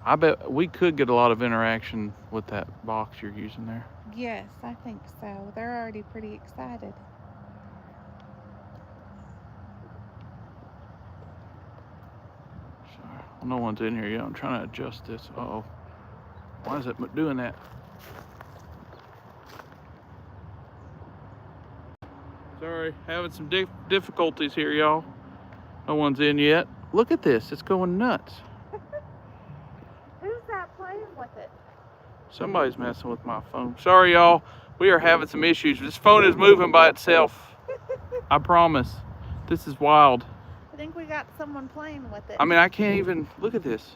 I bet we could get a lot of interaction with that box you're using there. Yes, I think so. They're already pretty excited. Sorry. Well, no one's in here yet. I'm trying to adjust this. Uh-oh. Why is it doing that? Sorry, having some difficulties here, y'all. No one's in yet. Look at this. It's going nuts. Who's that playing with it? Somebody's messing with my phone. Sorry, y'all. We are having some issues. This phone is moving by itself. I promise. This is wild. I think we got someone playing with it. I mean, I can't even look at this.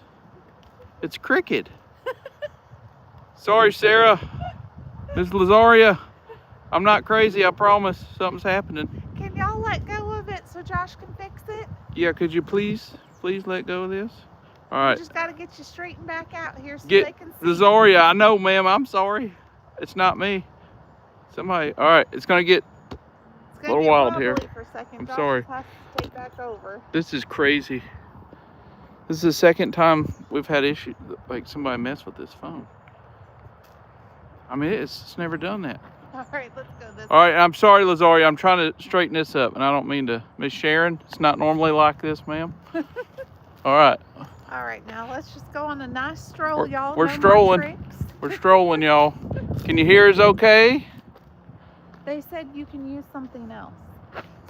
It's cricket. Sorry, Sarah. Miss Lazaria. I'm not crazy, I promise. Something's happening. Can y'all let go of it so Josh can fix it? Yeah, could you please let go of this? All right. We just got to get you straightened back out here so Get they can see. Lazaria. I know, ma'am. I'm sorry. It's not me. Somebody. All right. It's going to get It's a little wild here. For a second. I'm Josh sorry. Has to take back over. This is crazy. This is the second time we've had issues, like somebody messed with this phone. I mean, it's never done that. All right, let's go this way. All right, I'm sorry, Lazaria. I'm trying to straighten this up, and I don't mean to. Miss Sharon, it's not normally like this, ma'am. All right. All right, now let's just go on a nice stroll, y'all. We're No more strolling. trips. We're strolling, y'all. Can you hear us okay? They said you can use something else.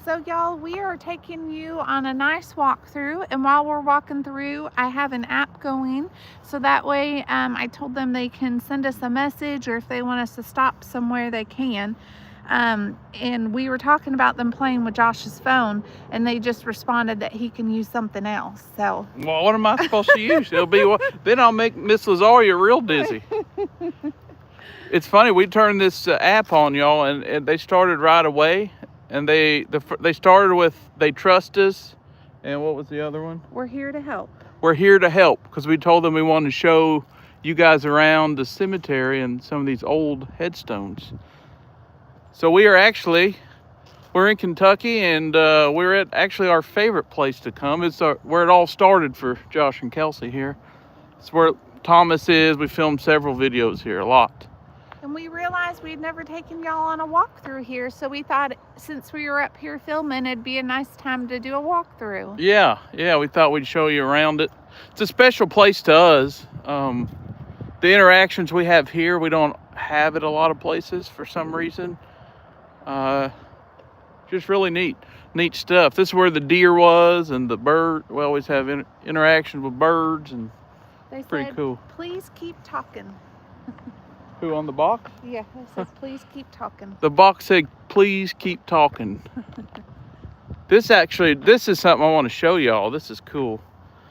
So y'all, we are taking you on a nice walkthrough, and while we're walking through, I have an app going, so that way I told them they can send us a message, or if they want us to stop somewhere, they can. And we were talking about them playing with Josh's phone, and they just responded that he can use something else. So well, what am I supposed to use? It'll be then I'll make Miss Lazaria real dizzy. It's funny, we turned this app on, y'all, and they started right away. And they started with they trust us, and what was the other one? we're here to help. We're here to help, because we told them we wanted to show you guys around the cemetery and some of these old headstones. So we're in Kentucky, and we're at actually our favorite place to come. It's where it all started for Josh and Kelsey here. It's where Thomas is. We filmed several videos here, a lot. And we realized we'd never taken y'all on a walkthrough here, so we thought since we were up here filming, it'd be a nice time to do a walkthrough. Yeah, we thought we'd show you around it. It's a special place to us. The interactions we have here, we don't have at a lot of places for some reason. Just really neat stuff. This is where the deer was, and the bird. We always have interactions with birds, and They pretty said, cool. Please keep talking. Who on the box? Yeah, they said, please keep talking. The box said, please keep talking. This is something I want to show y'all. This is cool.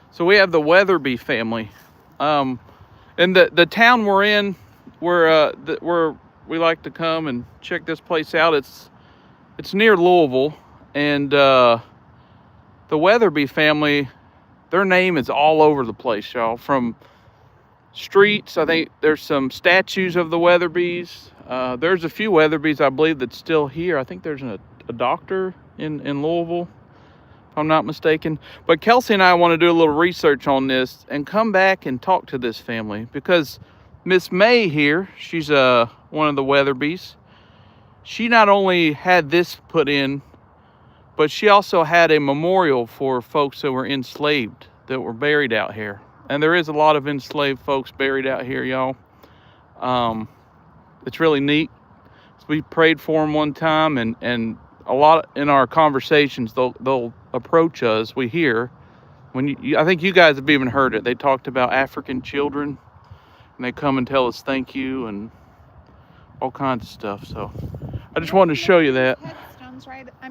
So we have the Wetherbee family. And the town we're in, where we like to come and check this place out, it's near Louisville. And the Wetherbee family, their name is all over the place, y'all. From streets, I think there's some statues of the Weatherbees. There's a few Weatherbees, I believe, that's still here. I think there's a doctor in Louisville, if I'm not mistaken. But Kelsey and I want to do a little research on this and come back and talk to this family, because Miss May here, she's one of the Weatherbees. She not only had this put in, but she also had a memorial for folks that were enslaved, that were buried out here. And there is a lot of enslaved folks buried out here, y'all. It's really neat. So we prayed for them one time, and a lot in our conversations, they'll approach us. We hear when I think you guys have even heard it. They talked about African children, and they come and tell us thank you and all kinds of stuff. So I just wanted to show you that.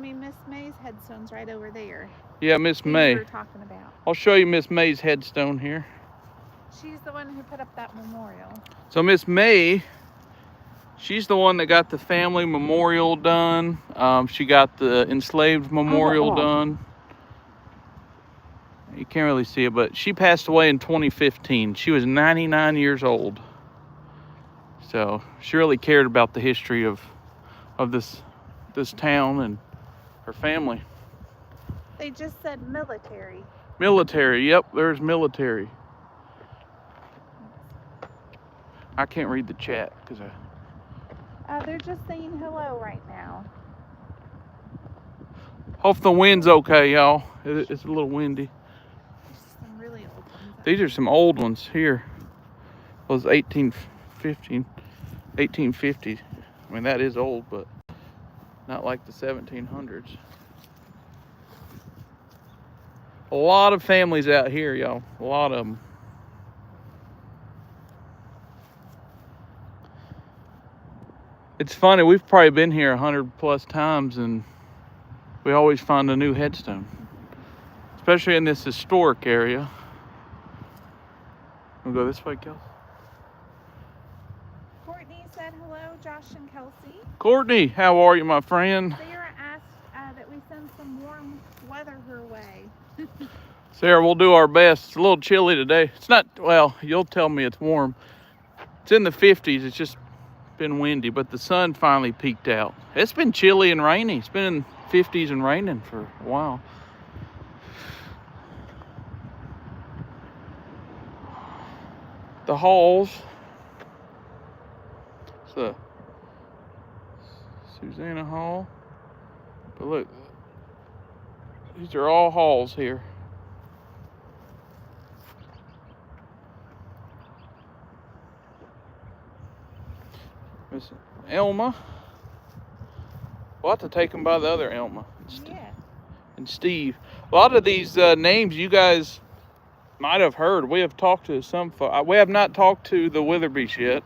Miss May's headstone's right over there. Yeah, Miss May. We were talking about. I'll show you Miss May's headstone here. She's the one who put up that memorial. So Miss May, she's the one that got the family memorial done. She got the enslaved memorial done. You can't really see it, but she passed away in 2015. She was 99 years old. So she really cared about the history of this town and her family. They just said military. Military, yep, there's military. I can't read the chat because They're just saying hello right now. hope the wind's okay, y'all. It's a little windy. There's some really old ones. These are some old ones here. Those 1850s. I mean, that is old, but not like the 1700s. A lot of families out here, y'all. A lot of them. It's funny, we've probably been here 100 plus times and we always find a new headstone. Especially in this historic area. We'll go this way, Kelsey. Courtney said hello, Josh and Kelsey. Courtney, how are you, my friend? Sarah asked that we send some warm weather her way. Sarah, we'll do our best. It's a little chilly today. It's not, well, you'll tell me it's warm. It's in the 50s. It's just been windy, but the sun finally peeked out. It's been chilly and rainy. It's been in 50s and raining for a while. The halls. It's the Susanna Hall. But look, these are all halls here. Miss Elma. We'll have to take them by the other Elma. Yeah. And Steve. A lot of these names you guys might have heard. We have talked to some. We have not talked to the Wetherbee yet.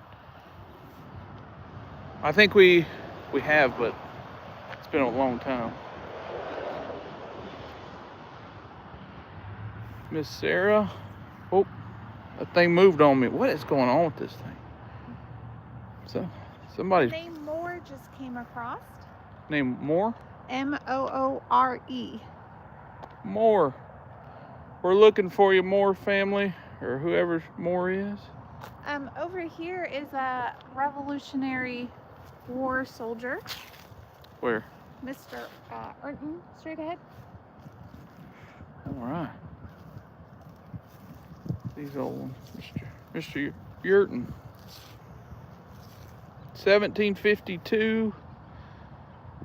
I think we have, but it's been a long time. Miss Sarah. Oh, that thing moved on me. What is going on with this thing? So somebody. Name Moore just came across. Name Moore? Moore. Moore. We're looking for you, Moore family, or whoever Moore is. Over here is a Revolutionary War soldier. Where? Mr. Urton, straight ahead. All right. These old ones. Mr. Yurton. 1752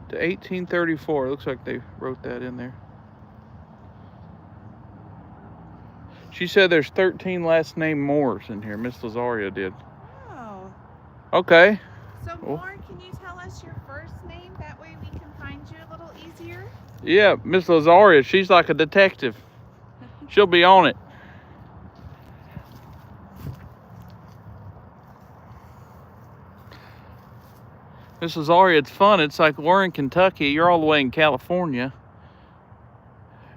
to 1834. It looks like they wrote that in there. She said there's 13 last name Moores in here. Miss Lazaria did. Oh. Okay. So, Moore, can you tell us your first name? That way we can find you a little easier. Yeah, Miss Lazaria, she's like a detective. She'll be on it. Miss Lazaria, it's fun. It's like we're in Kentucky. You're all the way in California.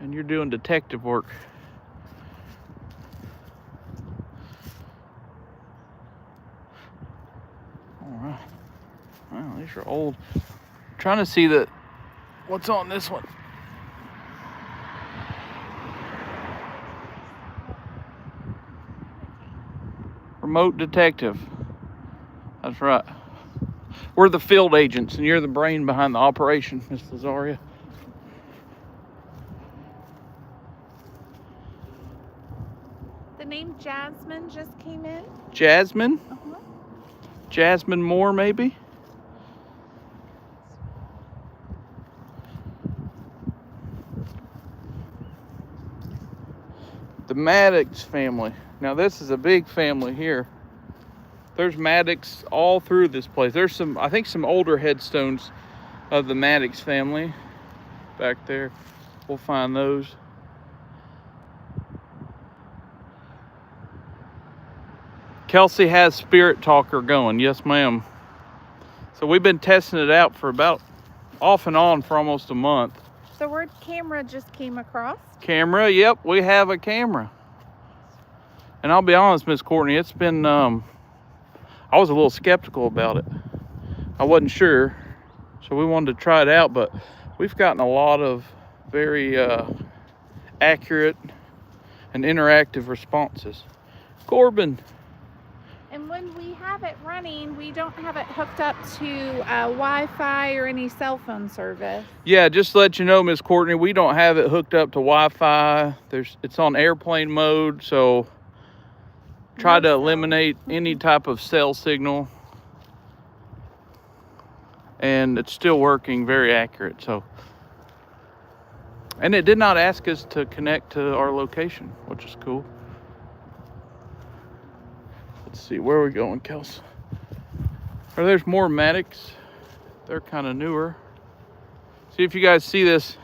And you're doing detective work. Alright. Wow, these are old. Trying to see what's on this one. Remote detective. That's right. We're the field agents, and you're the brain behind the operation, Miss Lazaria. The name Jasmine just came in. Jasmine? Uh-huh. Jasmine Moore, maybe? The Maddox family. Now, this is a big family here. There's Maddox all through this place. There's I think some older headstones of the Maddox family back there. We'll find those. Kelsey has Spirit Talker going. Yes, ma'am. So we've been testing it out for about off and on for almost a month. The word camera just came across. Camera, yep, we have a camera. And I'll be honest, Miss Courtney, it's been, I was a little skeptical about it. I wasn't sure, so we wanted to try it out, but we've gotten a lot of very accurate and interactive responses. Corbin. And when we have it running, we don't have it hooked up to Wi-Fi or any cell phone service. Yeah, just to let you know, Miss Courtney, we don't have it hooked up to Wi-Fi. It's on airplane mode, so Tried to No cell. eliminate any type of cell signal. And it's still working, very accurate. So, and it did not ask us to connect to our location, which is cool. Let's see, where are we going, Kels? Oh, there's more Maddox. They're kind of newer. See if you guys see this.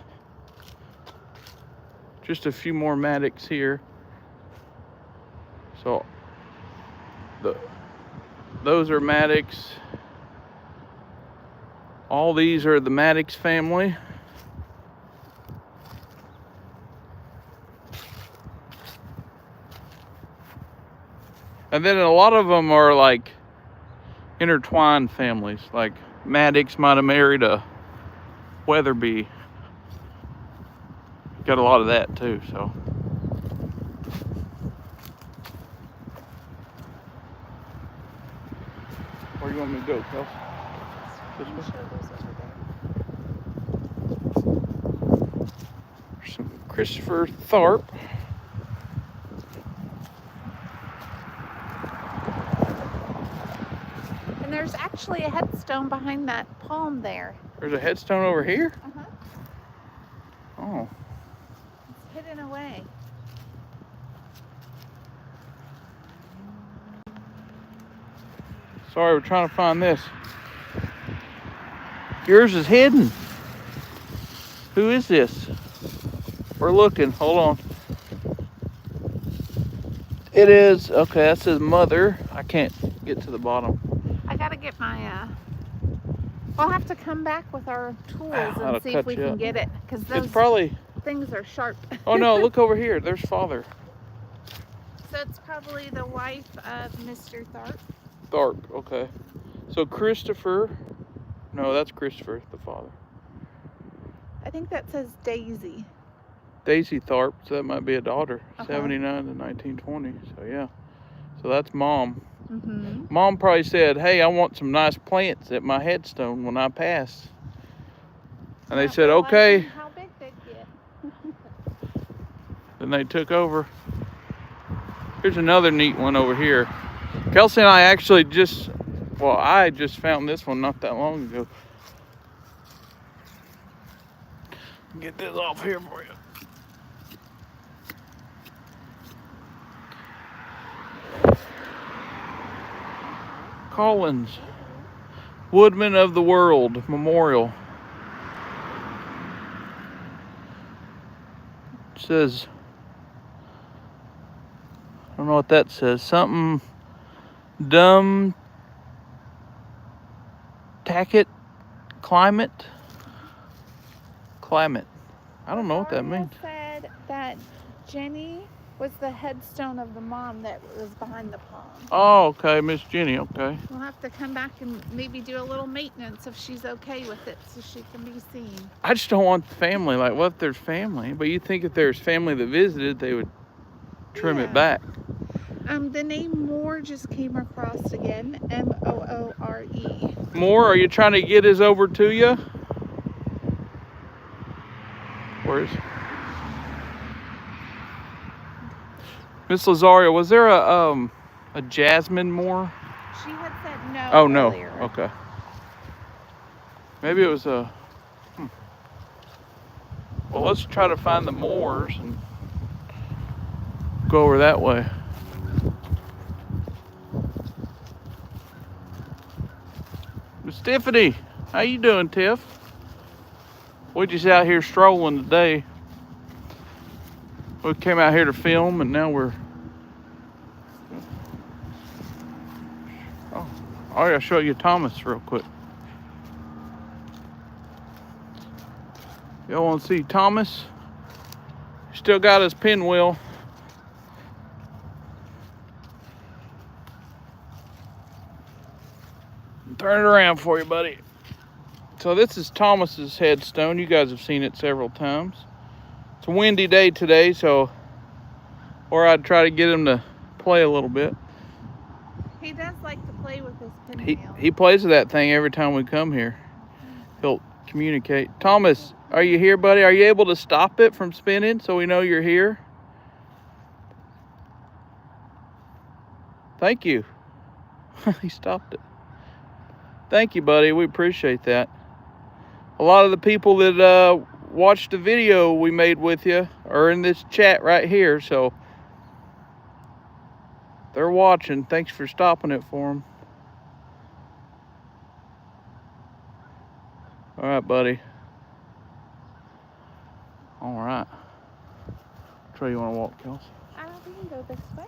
Just a few more Maddox here. So, those are Maddox. All these are the Maddox family. And then a lot of them are like intertwined families. Like Maddox might have married a Wetherbee. Got a lot of that too, so. Where do you want me to go, Kels? This way? There's some Christopher Tharp. And there's actually a headstone behind that palm there. There's a headstone over here? Uh-huh. Oh. It's hidden away. Sorry, we're trying to find this. Yours is hidden. Who is this? We're looking. Hold on. It is. Okay, that says mother. I can't get to the bottom. I gotta get my, we'll have to come back with our tools That'll and see cut if we you can up. get it. Because those It's probably. things are sharp. Oh no, look over here. There's father. So it's probably the wife of Mr. Tharp. Tharp, okay. So Christopher. No, that's Christopher, the father. I think that says Daisy. Daisy Tharp, so that might be a daughter. 79 to 1920. So yeah. So that's mom. Mm-hmm. Mom probably said, "Hey, I want some nice plants at my headstone when I pass." And they said, "Okay." How big they get. Then they took over. Here's another neat one over here. Kelsey and I actually I just found this one not that long ago. Get this off here for you. Collins, Woodman of the World Memorial. It says, I don't know what that says. Something dumb tacket climate. I don't know what that means. Said that Jenny was the headstone of the mom that was behind the palm. Oh, okay, Miss Jenny, okay. We'll have to come back and maybe do a little maintenance if she's okay with it so she can be seen. I just don't want family. Like, what if there's family? But you think if there's family that visited, they would trim it back. The name Moore just came across again. M-O-O-R-E. Moore, are you trying to get his over to you? Where's Miss Lazario? Was there a Jasmine Moore? She had said no. Oh no. Earlier. Okay. Maybe it was a. Well, let's try to find the Moors and go over that way. Miss Tiffany, how you doing, Tiff? We just out here strolling today. We came out here to film, and now we're. Oh, I gotta show you Thomas real quick. Y'all want to see Thomas? Still got his pinwheel. Turn it around for you, buddy. So this is Thomas's headstone. You guys have seen it several times. It's a windy day today, or I'd try to get him to play a little bit. He does like to play with his pinwheel. He plays with that thing every time we come here. He'll communicate. Thomas, are you here, buddy? Are you able to stop it from spinning so we know you're here? Thank you. He stopped it. Thank you, buddy. We appreciate that. A lot of the people that watched the video we made with you are in this chat right here, so they're watching. Thanks for stopping it for them. All right, buddy. All right. Which way you want to walk, Kels? We can go this way.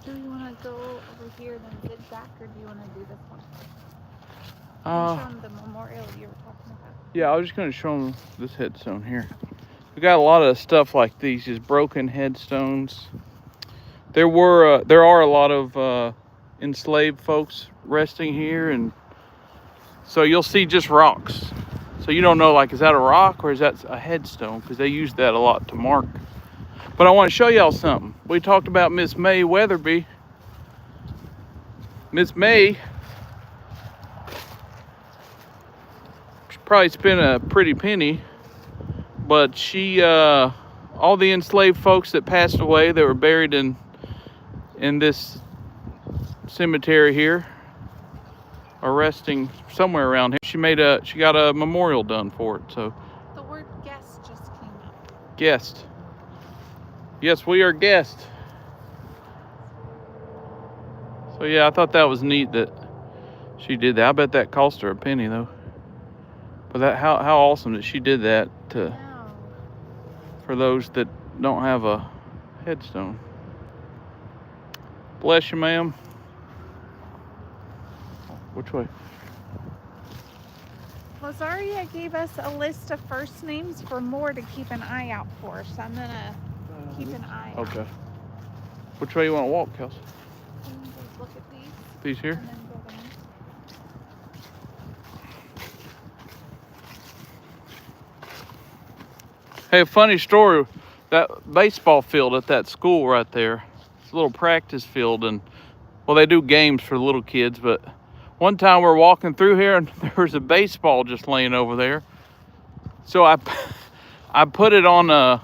Do you want to go over here and then zigzag, or do you want to do this one? Show them the memorial you were talking about. Yeah, I was just going to show them this headstone here. We got a lot of stuff like these, just broken headstones. There are a lot of enslaved folks resting here, and so you'll see just rocks. So you don't know, like, is that a rock or is that a headstone? Because they use that a lot to mark. But I want to show y'all something. We talked about Miss May Wetherbee. Miss May probably spent a pretty penny, but she, all the enslaved folks that passed away, that were buried in this cemetery here, are resting somewhere around here. She got a memorial done for it. So the word guest just came up. Guest. Yes, we are guests. So yeah, I thought that was neat that she did that. I bet that cost her a penny though. But that how awesome that she did that for those that don't have a headstone. Bless you, ma'am. Which way? Lazaria gave us a list of first names for more to keep an eye out for, so I'm gonna keep an eye out. Okay. Which way you want to walk, Kels? Just look at these. These here? And then go down. Hey, a funny story. That baseball field at that school right there, it's a little practice field, and well, they do games for little kids, but one time we're walking through here and there was a baseball just laying over there. So I put it on a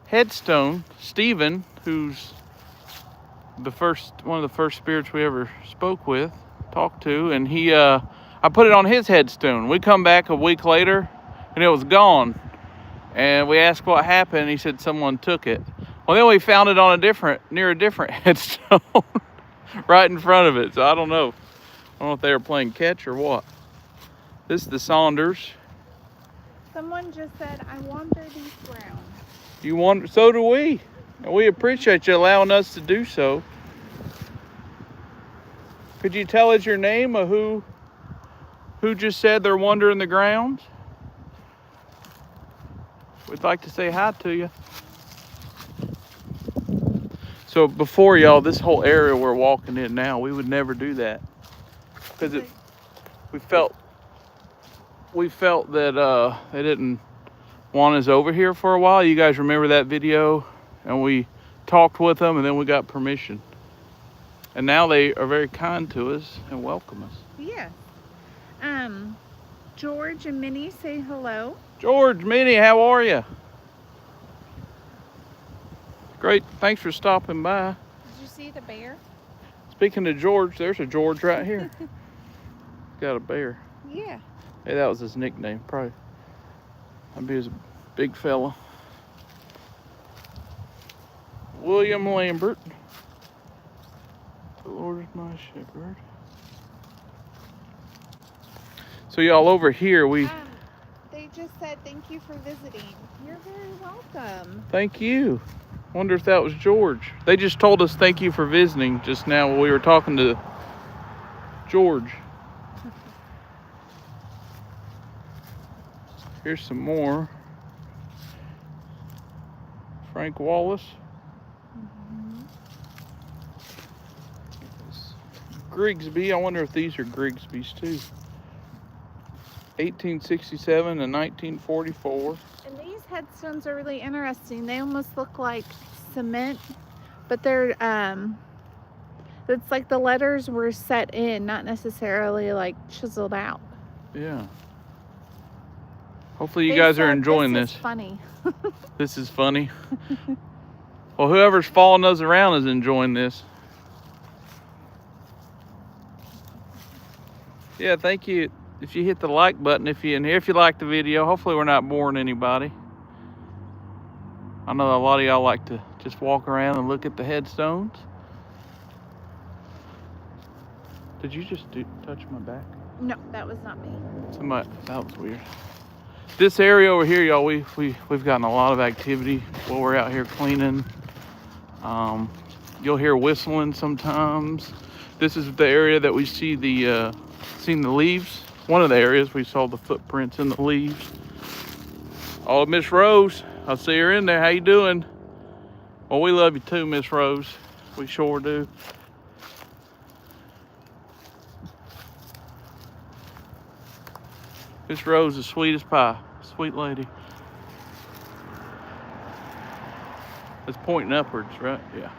headstone. Stephen, who's one of the first spirits we ever talked to, and I put it on his headstone. We come back a week later and it was gone. And we asked what happened, and he said someone took it. Well, then we found it on near a different headstone right in front of it. So I don't know. I don't know if they were playing catch or what. This is the Saunders. Someone just said, I wander these grounds. You wander, so do we. And we appreciate you allowing us to do so. Could you tell us your name of who just said they're wandering the grounds? We'd like to say hi to you. So before y'all, this whole area we're walking in now, we would never do that. Because we felt that they didn't want us over here for a while. You guys remember that video? And we talked with them, and then we got permission. And now they are very kind to us and welcome us. Yeah. George and Minnie say hello. George, Minnie, how are you? Great. Thanks for stopping by. Did you see the bear? Speaking of George, there's a George right here. Got a bear. Yeah. Hey, that was his nickname, probably. That'd be his big fella. William Lambert. The Lord is my shepherd. So y'all, over here they just said thank you for visiting. You're very welcome. Thank you. Wonder if that was George. They just told us thank you for visiting just now when we were talking to George. Here's some more. Frank Wallace. Grigsby. I wonder if these are Grigsby's too. 1867 and 1944. And these headstones are really interesting. They almost look like cement, but they're it's like the letters were set in, not necessarily like chiseled out. Yeah. Hopefully you guys are enjoying this. This is funny. This is funny. Well, whoever's following us around is enjoying this. Yeah, thank you. If you hit the like button, if you like the video, hopefully we're not boring anybody. I know a lot of y'all like to just walk around and look at the headstones. Did you just touch my back? No, that was not me. That was weird. This area over here, y'all, we've gotten a lot of activity while we're out here cleaning. You'll hear whistling sometimes. This is the area that we see seen the leaves. One of the areas we saw the footprints in the leaves. Oh, Miss Rose, I see her in there. How you doing? Well, we love you too, Miss Rose. We sure do. Miss Rose is sweet as pie. Sweet lady. It's pointing upwards, right? Yeah.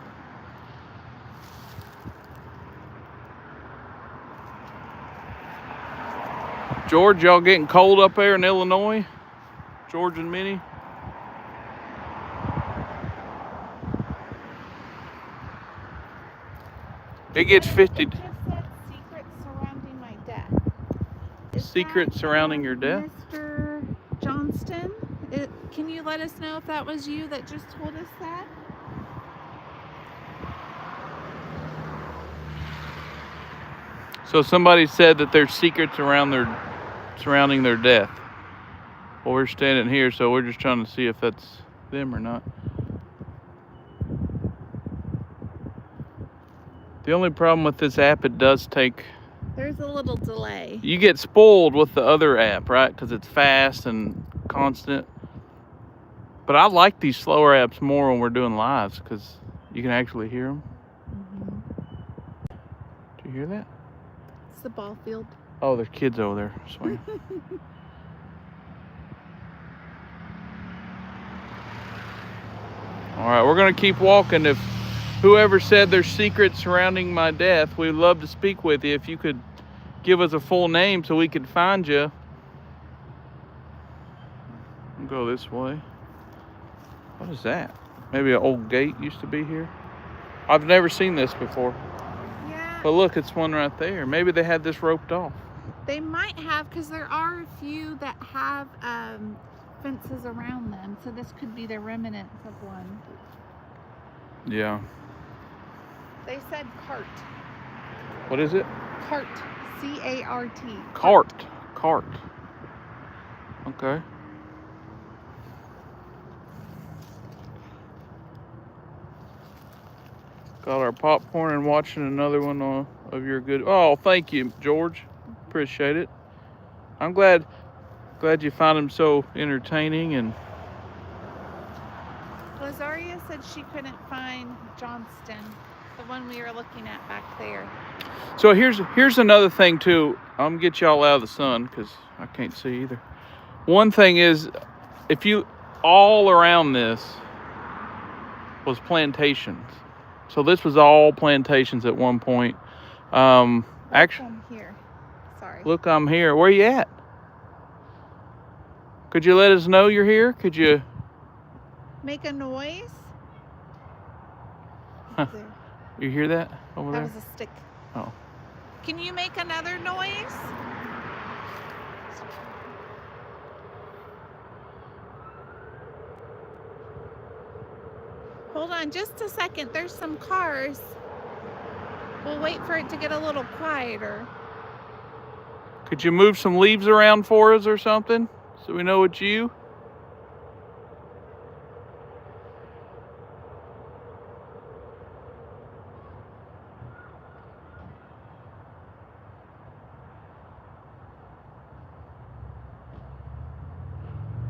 George, y'all getting cold up there in Illinois? George and Minnie? It gets 50. It just said secrets surrounding my death. Secrets surrounding your death? Mr. Johnston, can you let us know if that was you that just told us that? So somebody said that there's secrets surrounding their death. Well, we're standing here, so we're just trying to see if that's them or not. The only problem with this app, it does take... There's a little delay. You get spoiled with the other app, right? Because it's fast and constant. But I like these slower apps more when we're doing lives because you can actually hear them. Mm-hmm. Do you hear that? It's the ball field. Oh, there's kids over there swinging. All right, we're going to keep walking. If whoever said there's secrets surrounding my death, we'd love to speak with you. If you could give us a full name so we could find you. We'll go this way. What is that? Maybe an old gate used to be here. I've never seen this before. Yeah. But look, it's one right there. Maybe they had this roped off. They might have, because there are a few that have fences around them. So this could be the remnants of one. Yeah. They said cart. What is it? Cart. C-A-R-T. Cart. Cart. Okay. Got our popcorn and watching another one of your good... Oh, thank you, George. Appreciate it. I'm glad you found them so entertaining. And Lazaria said she couldn't find Johnston, the one we were looking at back there. so here's another thing too. I'm gonna get y'all out of the sun because I can't see either. One thing is, if you all around this was plantations. So this was all plantations at one point. Actually, I'm here. Sorry. look, I'm here. Where you at? Could you let us know you're here? Could you? Make a noise. Huh. There. You hear that over That there? was a stick. Oh. Can you make another noise? Hold on just a second. There's some cars. We'll wait for it to get a little quieter. Could you move some leaves around for us or something so we know it's you?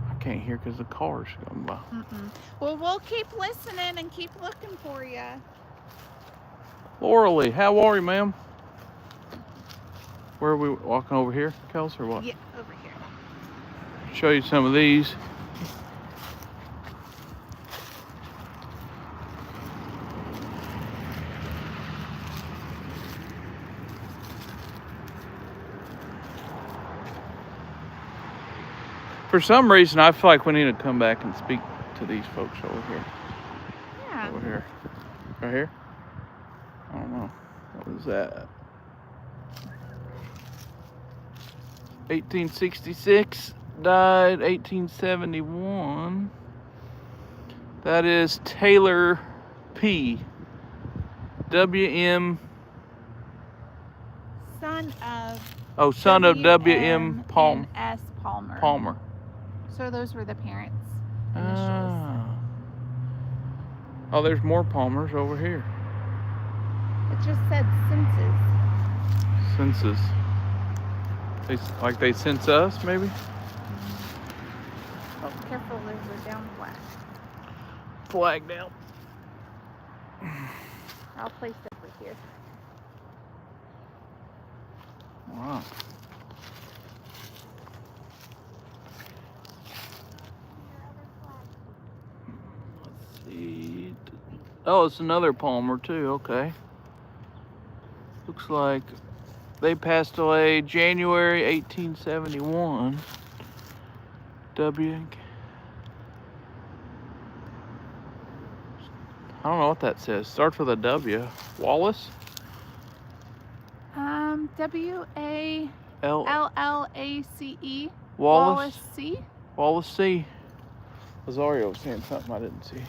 I can't hear because the car's going by. Well, we'll keep listening and keep looking for you. Lauralee, how are you, ma'am? Where are we walking over here, Kels, or what? Yeah, over here. Show you some of these. For some reason, I feel like we need to come back and speak to these folks over here. Yeah. Over here. Right here? I don't know. What was that? 1866, died 1871. That is Taylor P. W.M. Son of Son of W.M. S. Palmer. Palmer. So those were the parents' initials. Ah. Oh, there's more Palmers over here. It just said census. Like they sense us, maybe? Oh, careful, there's a down flag. Flag down. I'll place it over here. Wow. Let's see. Oh, it's another Palmer too. Okay. Looks like they passed away January 1871. I don't know what that says. Starts with a W. Wallace? W-A-L-L-A-C-E. Wallace C. Wallace C. Rosario was saying something I didn't see.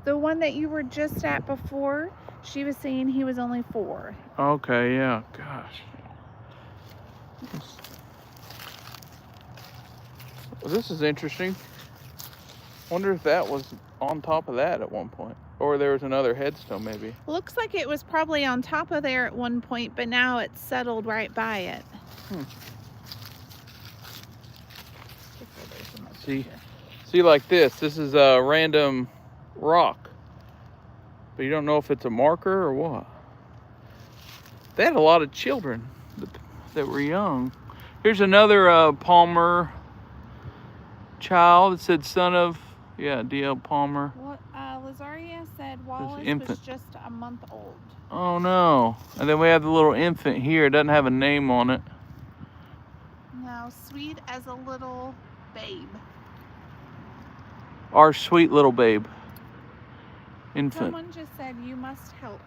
The one that you were just at before, she was saying he was only 4. Okay, yeah. Gosh. Well, this is interesting. Wonder if that was on top of that at one point. Or there was another headstone, maybe. Looks like it was probably on top of there at one point, but now it's settled right by it. See, like this. This is a random rock. But you don't know if it's a marker or what. They had a lot of children that were young. Here's another Palmer child. It said son of, D.L. Palmer. Well, Lazaria said Wallace was just a month old. Oh no. And then we have the little infant here. It doesn't have a name on it. No, sweet as a little babe. Our sweet little babe. Infant. Someone just said you must help.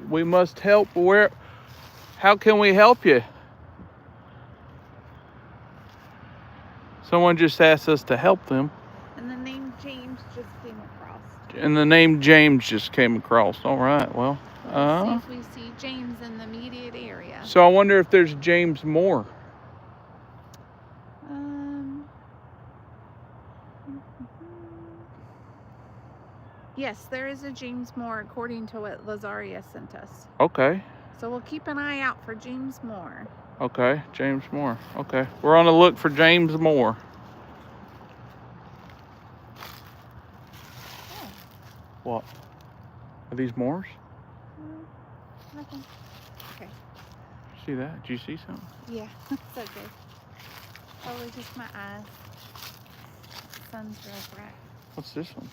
We must help. Where? How can we help you? Someone just asked us to help them. And the name James just came across. All right, well. Let's see if we see James in the immediate area. So I wonder if there's James Moore. Yes, there is a James Moore according to what Lazaria sent us. Okay. So we'll keep an eye out for James Moore. Okay, James Moore. Okay, we're on the look for James Moore. Oh. What? Are these Moors? Nothing. Okay. See that? Did you see something? Yeah, it's okay. Probably just my eyes. The sun's real bright. What's this one?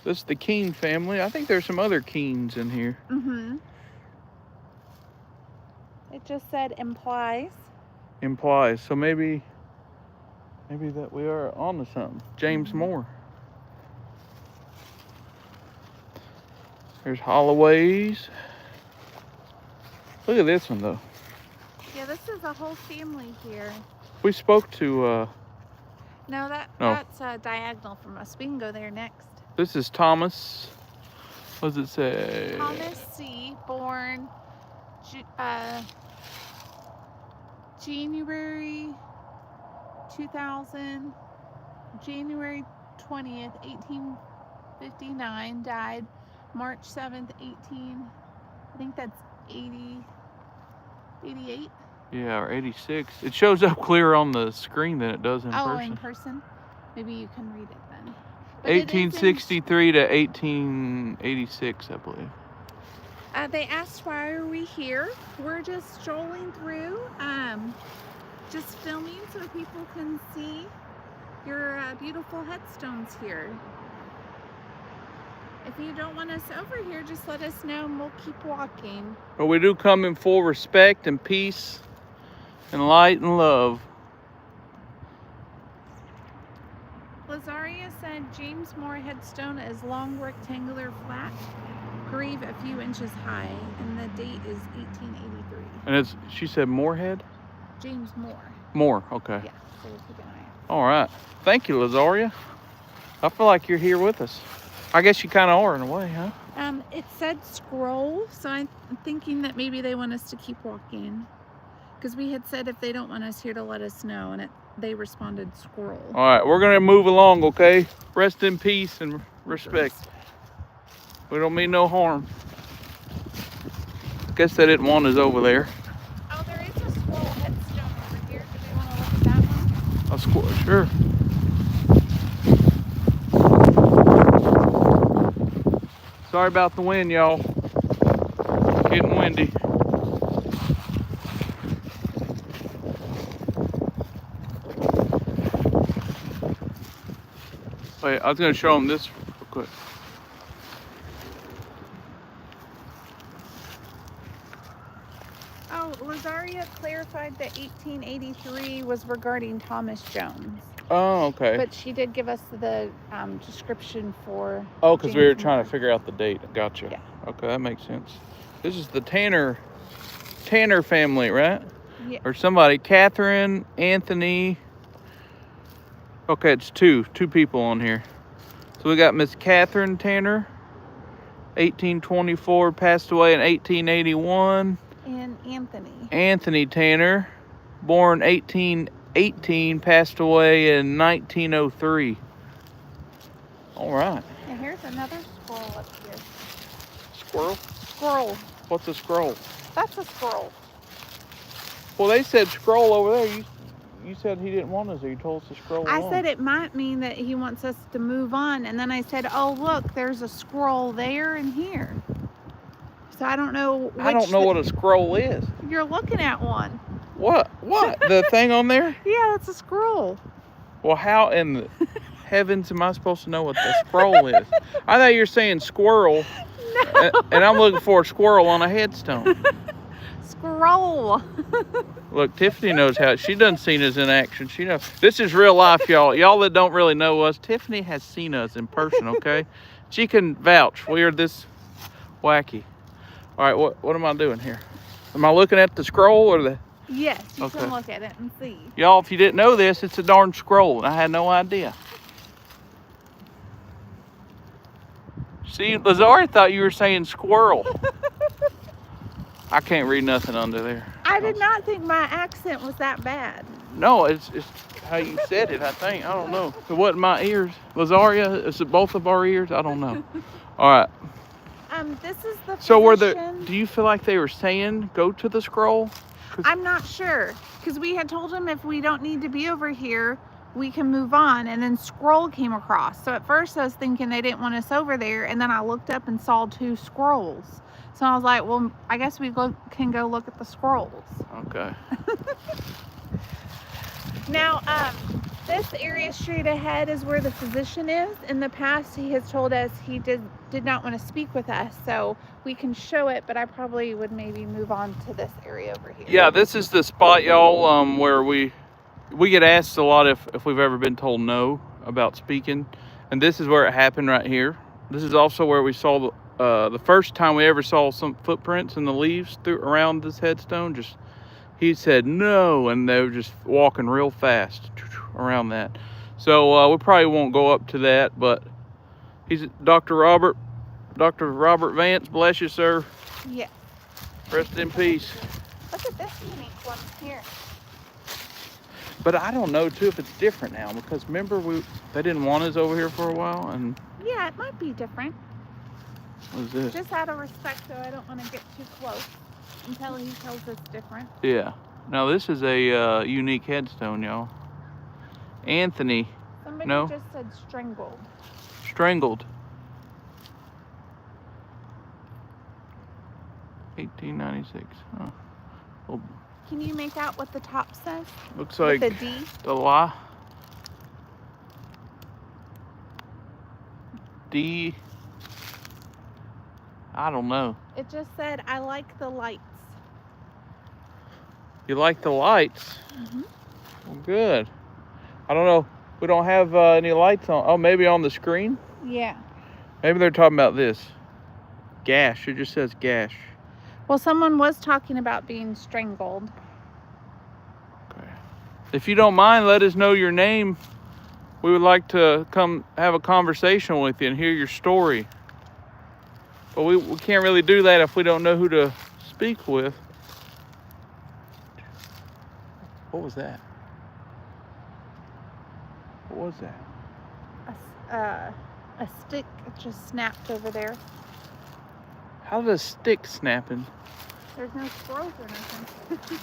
This is the Keene family. I think there's some other Keenes in here. It just said implies. Implies. So maybe that we are on to something. James Moore. There's Holloway's. Look at this one though. Yeah, this is a whole family here. We spoke to No, that's diagonal from us. We can go there next. This is Thomas. What does it say? Thomas C. Born January 2000, January 20th, 1859. Died March 7th, I think that's 88. Yeah, or 86. It shows up clearer on the screen than it does in person. Oh, in person? Maybe you can read it then. But 1863 to 1886, I believe. They asked why are we here. We're just strolling through, just filming so people can see your beautiful headstones here. If you don't want us over here, just let us know and we'll keep walking. But we do come in full respect and peace and light and love. Lazaria said James Moore headstone is long, rectangular, flat, grave a few inches high, and the date is 1883. And she said Moorhead? James Moore. Moore, okay. Yeah, so we'll keep an eye out. All right. Thank you, Lazaria. I feel like you're here with us. I guess you kind of are in a way, huh? It said scroll, so I'm thinking that maybe they want us to keep walking. Because we had said if they don't want us here to let us know, and they responded scroll. All right, we're going to move along, okay? Rest in peace and respect. We don't mean no harm. Guess they didn't want us over there. Oh, there is a scroll headstone over here. Do they want to look at that one? A squirrel, sure. Sorry about the wind, y'all. Getting windy. Wait, I was going to show them this real quick. Oh, Lazaria clarified that 1883 was regarding Thomas Jones. Oh, okay. But she did give us the description for. Oh, because we were James trying Moore. to figure out the date. Gotcha. Yeah. Okay, that makes sense. This is the Tanner family, right? Yeah. Or somebody. Catherine, Anthony. Okay, it's two people on here. So we got Miss Catherine Tanner, 1824, passed away in 1881. And Anthony. Anthony Tanner, born 1818, passed away in 1903. All right. And here's another scroll up here. Squirrel? Scroll. What's a scroll? That's a scroll. Well, they said scroll over there. You said he didn't want us, or you told us to scroll I along. said it might mean that he wants us to move on, and then I said, "Oh, look, there's a scroll there and here." So I don't know. I don't know what a scroll is. You're looking at one. What? The thing on there? Yeah, it's a scroll. Well, how in the heavens am I supposed to know what the scroll is? I thought you were saying squirrel, No. and I'm looking for a squirrel on a headstone. Scroll. Look, Tiffany knows how. She done seen us in action. She knows. This is real life, y'all. Y'all that don't really know us, Tiffany has seen us in person, okay? She can vouch. We are this wacky. All right, what am I doing here? Am I looking at the scroll or the... Yes, you Okay. can look at it and see. Y'all, if you didn't know this, it's a darn scroll. I had no idea. See, Lazaria thought you were saying squirrel. I can't read nothing under there. I did not think my accent was that bad. No, it's how you said it, I think. I don't know. It wasn't my ears. Lazaria, is it both of our ears? I don't know. All right. This is the So position. do you feel like they were saying go to the scroll? I'm not sure, because we had told them if we don't need to be over here, we can move on, and then scroll came across. So at first I was thinking they didn't want us over there, and then I looked up and saw two scrolls. So I was like, well, I guess we can go look at the scrolls. Okay. Now, this area straight ahead is where the physician is. In the past, he has told us he did not want to speak with us, so we can show it, but I probably would maybe move on to this area over here. Yeah, this is the spot, y'all, where we get asked a lot if we've ever been told no about speaking, and this is where it happened right here. This is also where we saw the first time we ever saw some footprints in the leaves around this headstone. He said no, and they were just walking real fast around that. So we probably won't go up to that, but he's Dr. Robert Vance, bless you, sir. Yeah. Rest in peace. Look at this unique one here. But I don't know too if it's different now, because remember they didn't want us over here for a while, and Yeah, it might be different. what is this? Just out of respect, though, I don't want to get too close until he tells us different. Yeah. Now this is a unique headstone, y'all. Anthony Somebody No. just said strangled. strangled. 1896. Oh. Well, Can you make out what the top says? looks With like the D? the lie. D. I don't know. It just said, I like the lights. You like the lights? Mm-hmm. Well, good. I don't know. We don't have any lights on. Oh, maybe on the screen? Yeah. Maybe they're talking about this. Gash. It just says gash. Well, someone was talking about being strangled. If you don't mind, let us know your name. We would like to come have a conversation with you and hear your story. But we can't really do that if we don't know who to speak with. What was that? What was that? A stick just snapped over there. How does a stick snapping? There's no squirrels or nothing.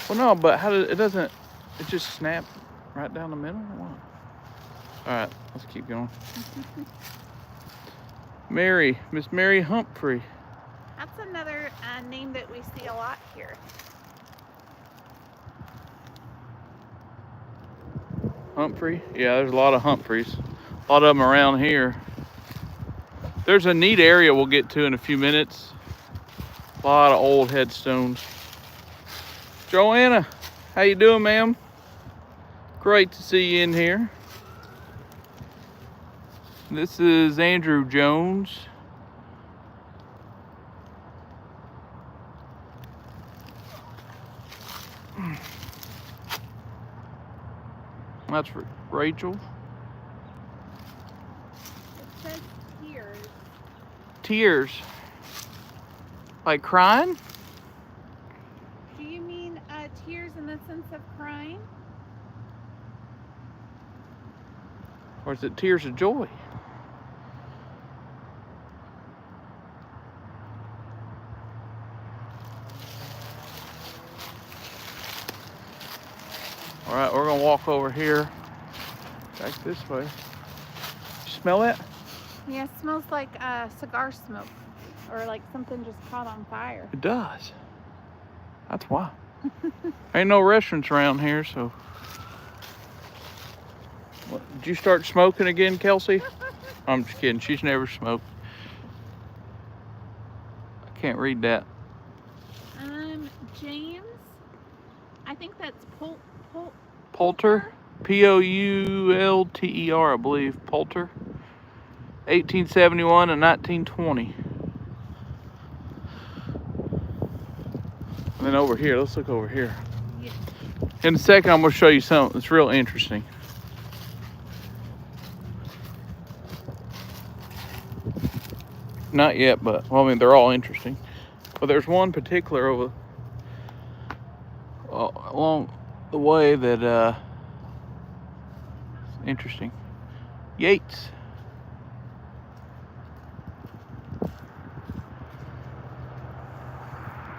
Well, no, but how does it just snap right down the middle or what? All right, let's keep going. Miss Mary Humphrey. That's another name that we see a lot here. Humphrey? Yeah, there's a lot of Humphreys. A lot of them around here. There's a neat area we'll get to in a few minutes. A lot of old headstones. Joanna, how you doing, ma'am? Great to see you in here. This is Andrew Jones. That's Rachel. It says tears. Tears. Like crying? Do you mean tears in the sense of crying? Or is it tears of joy? All right, we're gonna walk over here, back this way. You smell that? Yeah, it smells like cigar smoke, or like something just caught on fire. It does. That's why. Ain't no restaurants around here, so. What, did you start smoking again, Kelsey? I'm just kidding. She's never smoked. I can't read that. James. I think that's Poulter, Poulter, I believe. Poulter, 1871 and 1920. And then over here, let's look over here. Yeah. In a second, I'm going to show you something that's real interesting. Not yet, but, well, I mean, they're all interesting. But there's one particular over along the way that is interesting. Yates.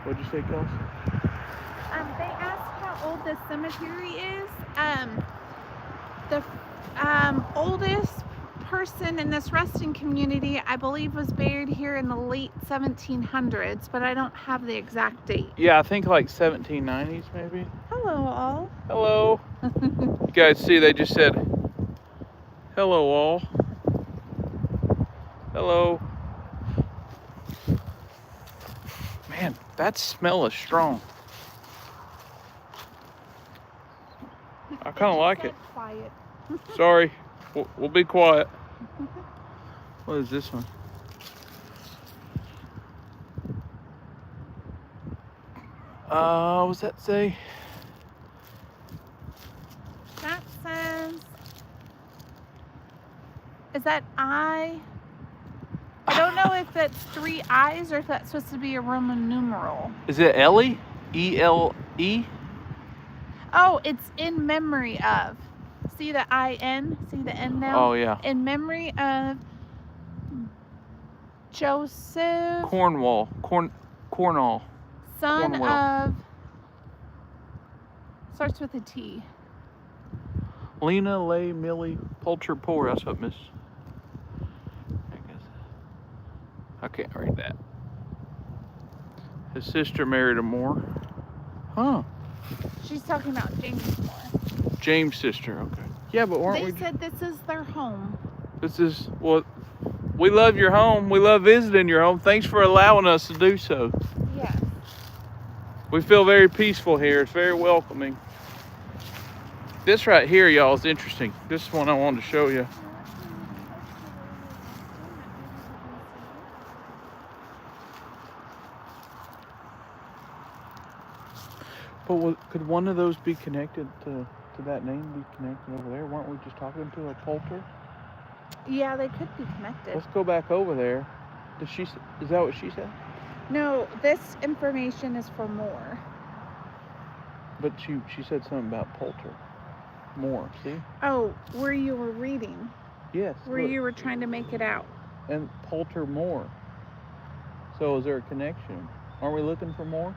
What'd you say, Kelsey? They asked how old this cemetery is. The oldest person in this resting community, I believe, was buried here in the late 1700s, but I don't have the exact date. Yeah, I think like 1790s maybe. Hello, all. Hello. You guys see, they just said, hello, all. Hello. Man, that smell is strong. I kind of like it. Quiet. Sorry, we'll be quiet. What is this one? What's that say? That says, is that I don't know if that's 3 I's or if that's supposed to be a Roman numeral. Is it Ellie? E-L-E? Oh, it's in memory of. See the I-N? See the N now? Oh, yeah. In memory of Joseph. Cornwall. Cornwall. Son Cornwell. of. Starts with a T. Lena Lay Millie Poulter Poor. That's what Miss. I can't read that. His sister married a Moore. Huh. She's talking about James Moore. James' sister. Okay. Yeah, but weren't They we? said this is their home. This is what. We love your home. We love visiting your home. Thanks for allowing us to do so. Yes. We feel very peaceful here. It's very welcoming. This right here, y'all, is interesting. This is one I wanted to show you. But could one of those be connected to could that name be connected over there? Weren't we just talking to a Poulter? Yeah, they could be connected. Let's go back over there. Is that what she said? No, this information is for more. But she said something about Poulter. More, see? Oh, where you were reading. Yes. Where look. you were trying to make it out. And Poulter more. So is there a connection? Aren't we looking for more?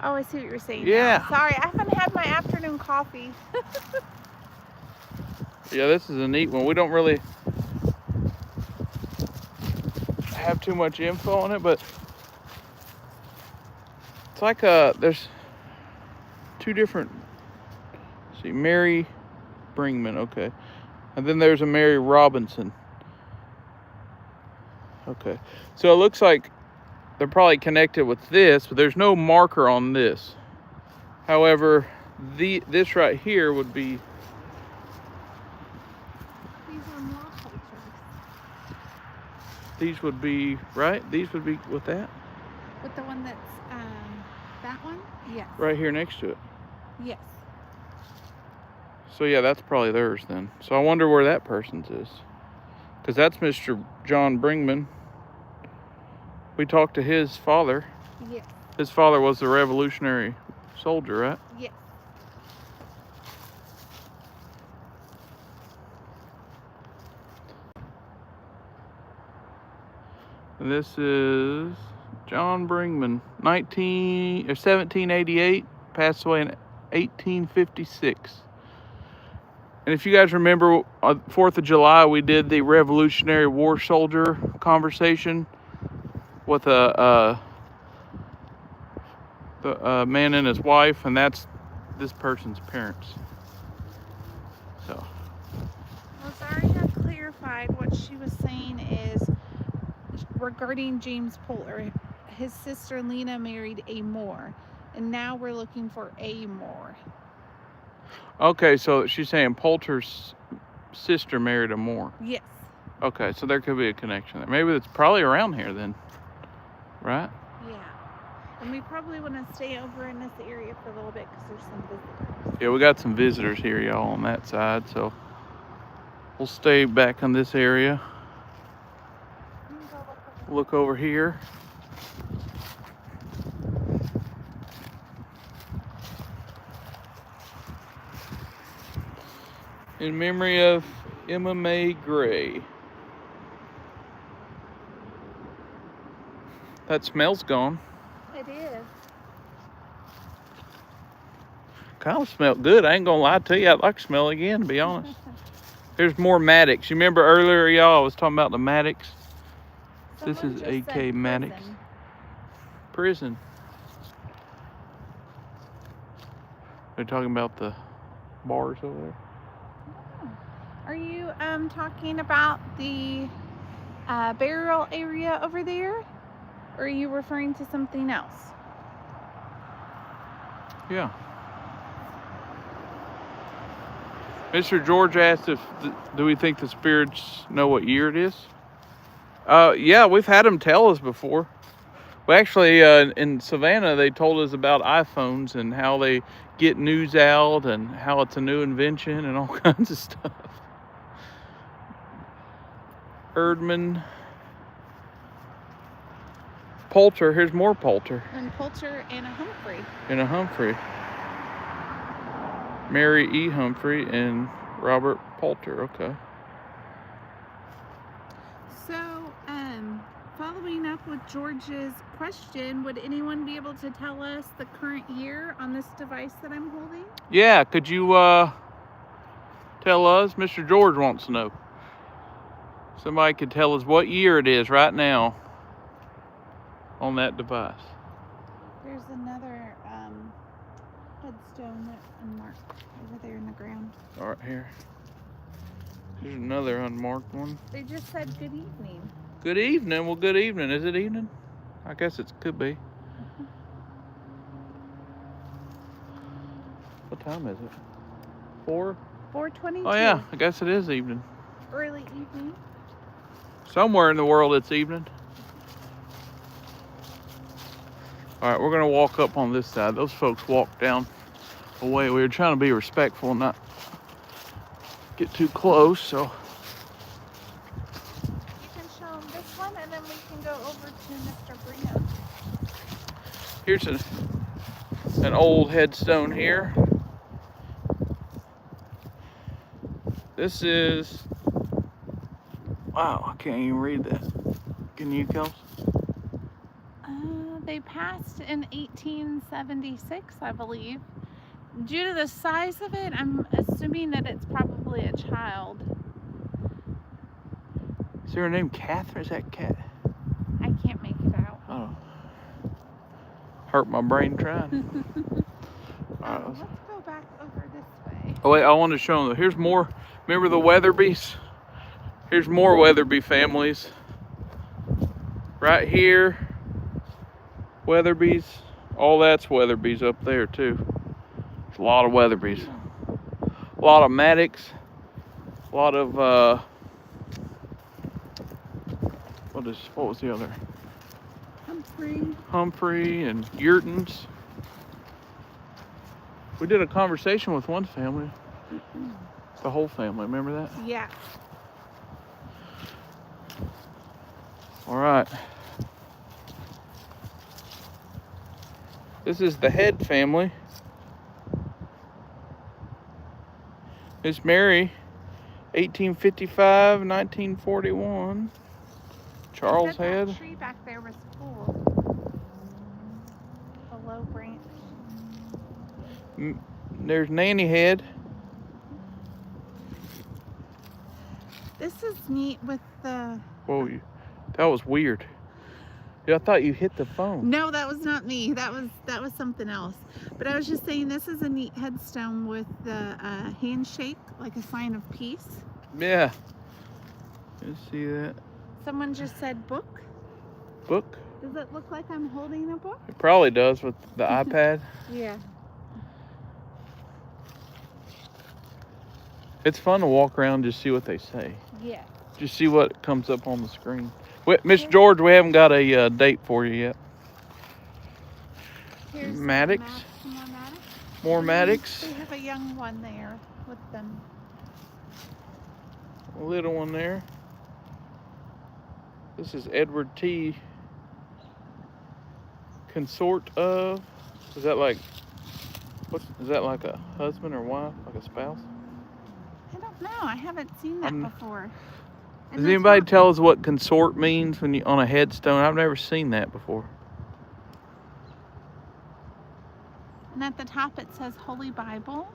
Oh, I see what you're saying. Yeah. Now. Sorry, I haven't had my afternoon coffee. Yeah, this is a neat one. We don't really have too much info on it, but it's like there's two different. See, Mary Bringman, okay, and then there's a Mary Robinson. Okay, so it looks like they're probably connected with this, but there's no marker on this. However, this right here would be. These are more cultures. These would be right. These would be with that. With the one that's that one? Yes. Right here next to it. Yes. So yeah, that's probably theirs then. So I wonder where that person's is. Because that's Mr. John Bringman. We talked to his father. Yes. His father was the Revolutionary soldier, right? Yes. And this is John Bringman, 1788, passed away in 1856. And if you guys remember, on 4th of July, we did the Revolutionary War soldier conversation with the man and his wife, and that's this person's parents. So. Well, Zaria clarified what she was saying is regarding James Poulter. His sister Lena married a Moore, and now we're looking for a Moore. Okay, so she's saying Poulter's sister married a Moore. Yes. Okay, so there could be a connection there. Maybe it's probably around here then, right? Yeah. And we probably want to stay over in this area for a little bit because there's some visitors. Yeah, we got some visitors here, y'all, on that side, so we'll stay back on this area. Look over here. In memory of Emma Mae Gray. That smell's gone. It is. Kind of smelled good. I ain't gonna lie to you. I'd like to smell it again, to be honest. There's more Maddox. You remember earlier, y'all, I was talking about the Maddox. This Someone is just AK said Maddox. Prison. They're talking about the bars over there. Are you talking about the burial area over there? Or are you referring to something else? Yeah. Mr. George asked if, do we think the spirits know what year it is? Yeah, we've had them tell us before. Well, actually, in Savannah, they told us about iPhones and how they get news out and how it's a new invention and all kinds of stuff. Erdman. Poulter, here's more Poulter. And Poulter and a Humphrey. And a Humphrey. Mary E. Humphrey and Robert Poulter, okay. So, following up with George's question, would anyone be able to tell us the current year on this device that I'm holding? Yeah, could you tell us? Mr. George wants to know. Somebody could tell us what year it is right now on that device. There's another headstone that's unmarked over there in the ground. All right, here. There's another unmarked one. They just said good evening. Good evening. Well, good evening. Is it evening? I guess it could be. What time is it? 4? 4:22. Oh, yeah. I guess it is evening. Early evening. Somewhere in the world it's evening. All right, we're going to walk up on this side. Those folks walk down away. We were trying to be respectful and not get too close, so. You can show them this one, and then we can go over to Mr. Brand. Here's an old headstone here. This is, wow, I can't even read that. Can you, Kels? They passed in 1876, I believe. Due to the size of it, I'm assuming that it's probably a child. Is there a name Catherine? Is that Cat? I can't make it out. Oh. Hurt my brain trying. All right, Let's go back over this way. oh wait, I want to show them. Here's more. Remember the Weatherbees? Here's more Wetherbee families. Right here, Weatherbees. All that's Weatherbees up there too. There's a lot of Weatherbees. A lot of Maddox. A lot of what was the other? Humphrey and Yurtons. We did a conversation with one family. The whole family, remember that? Yeah. All right. This is the Head family. Miss Mary, 1855, 1941. Charles Head. That tree back there was full. A low branch. There's Nanny Head. This is neat with the... Whoa, that was weird. Yeah, I thought you hit the phone. No, that was not me. That was something else. But I was just saying, this is a neat headstone with the handshake, like a sign of peace. Yeah. You see that? Someone just said book. Book? Does it look like I'm holding a book? It probably does with the iPad. Yeah. It's fun to walk around and just see what they say. Yeah. Just see what comes up on the screen. Miss George, we haven't got a date for you yet. Here's Maddox. More Maddox. More Maddox. They have a young one there with them. A little one there. This is Edward T. Consort of. Is that like a husband or wife, like a spouse? I don't know. I haven't seen that before. Does anybody tell us what consort means when you on a headstone? I've never seen that before. And at the top it says Holy Bible.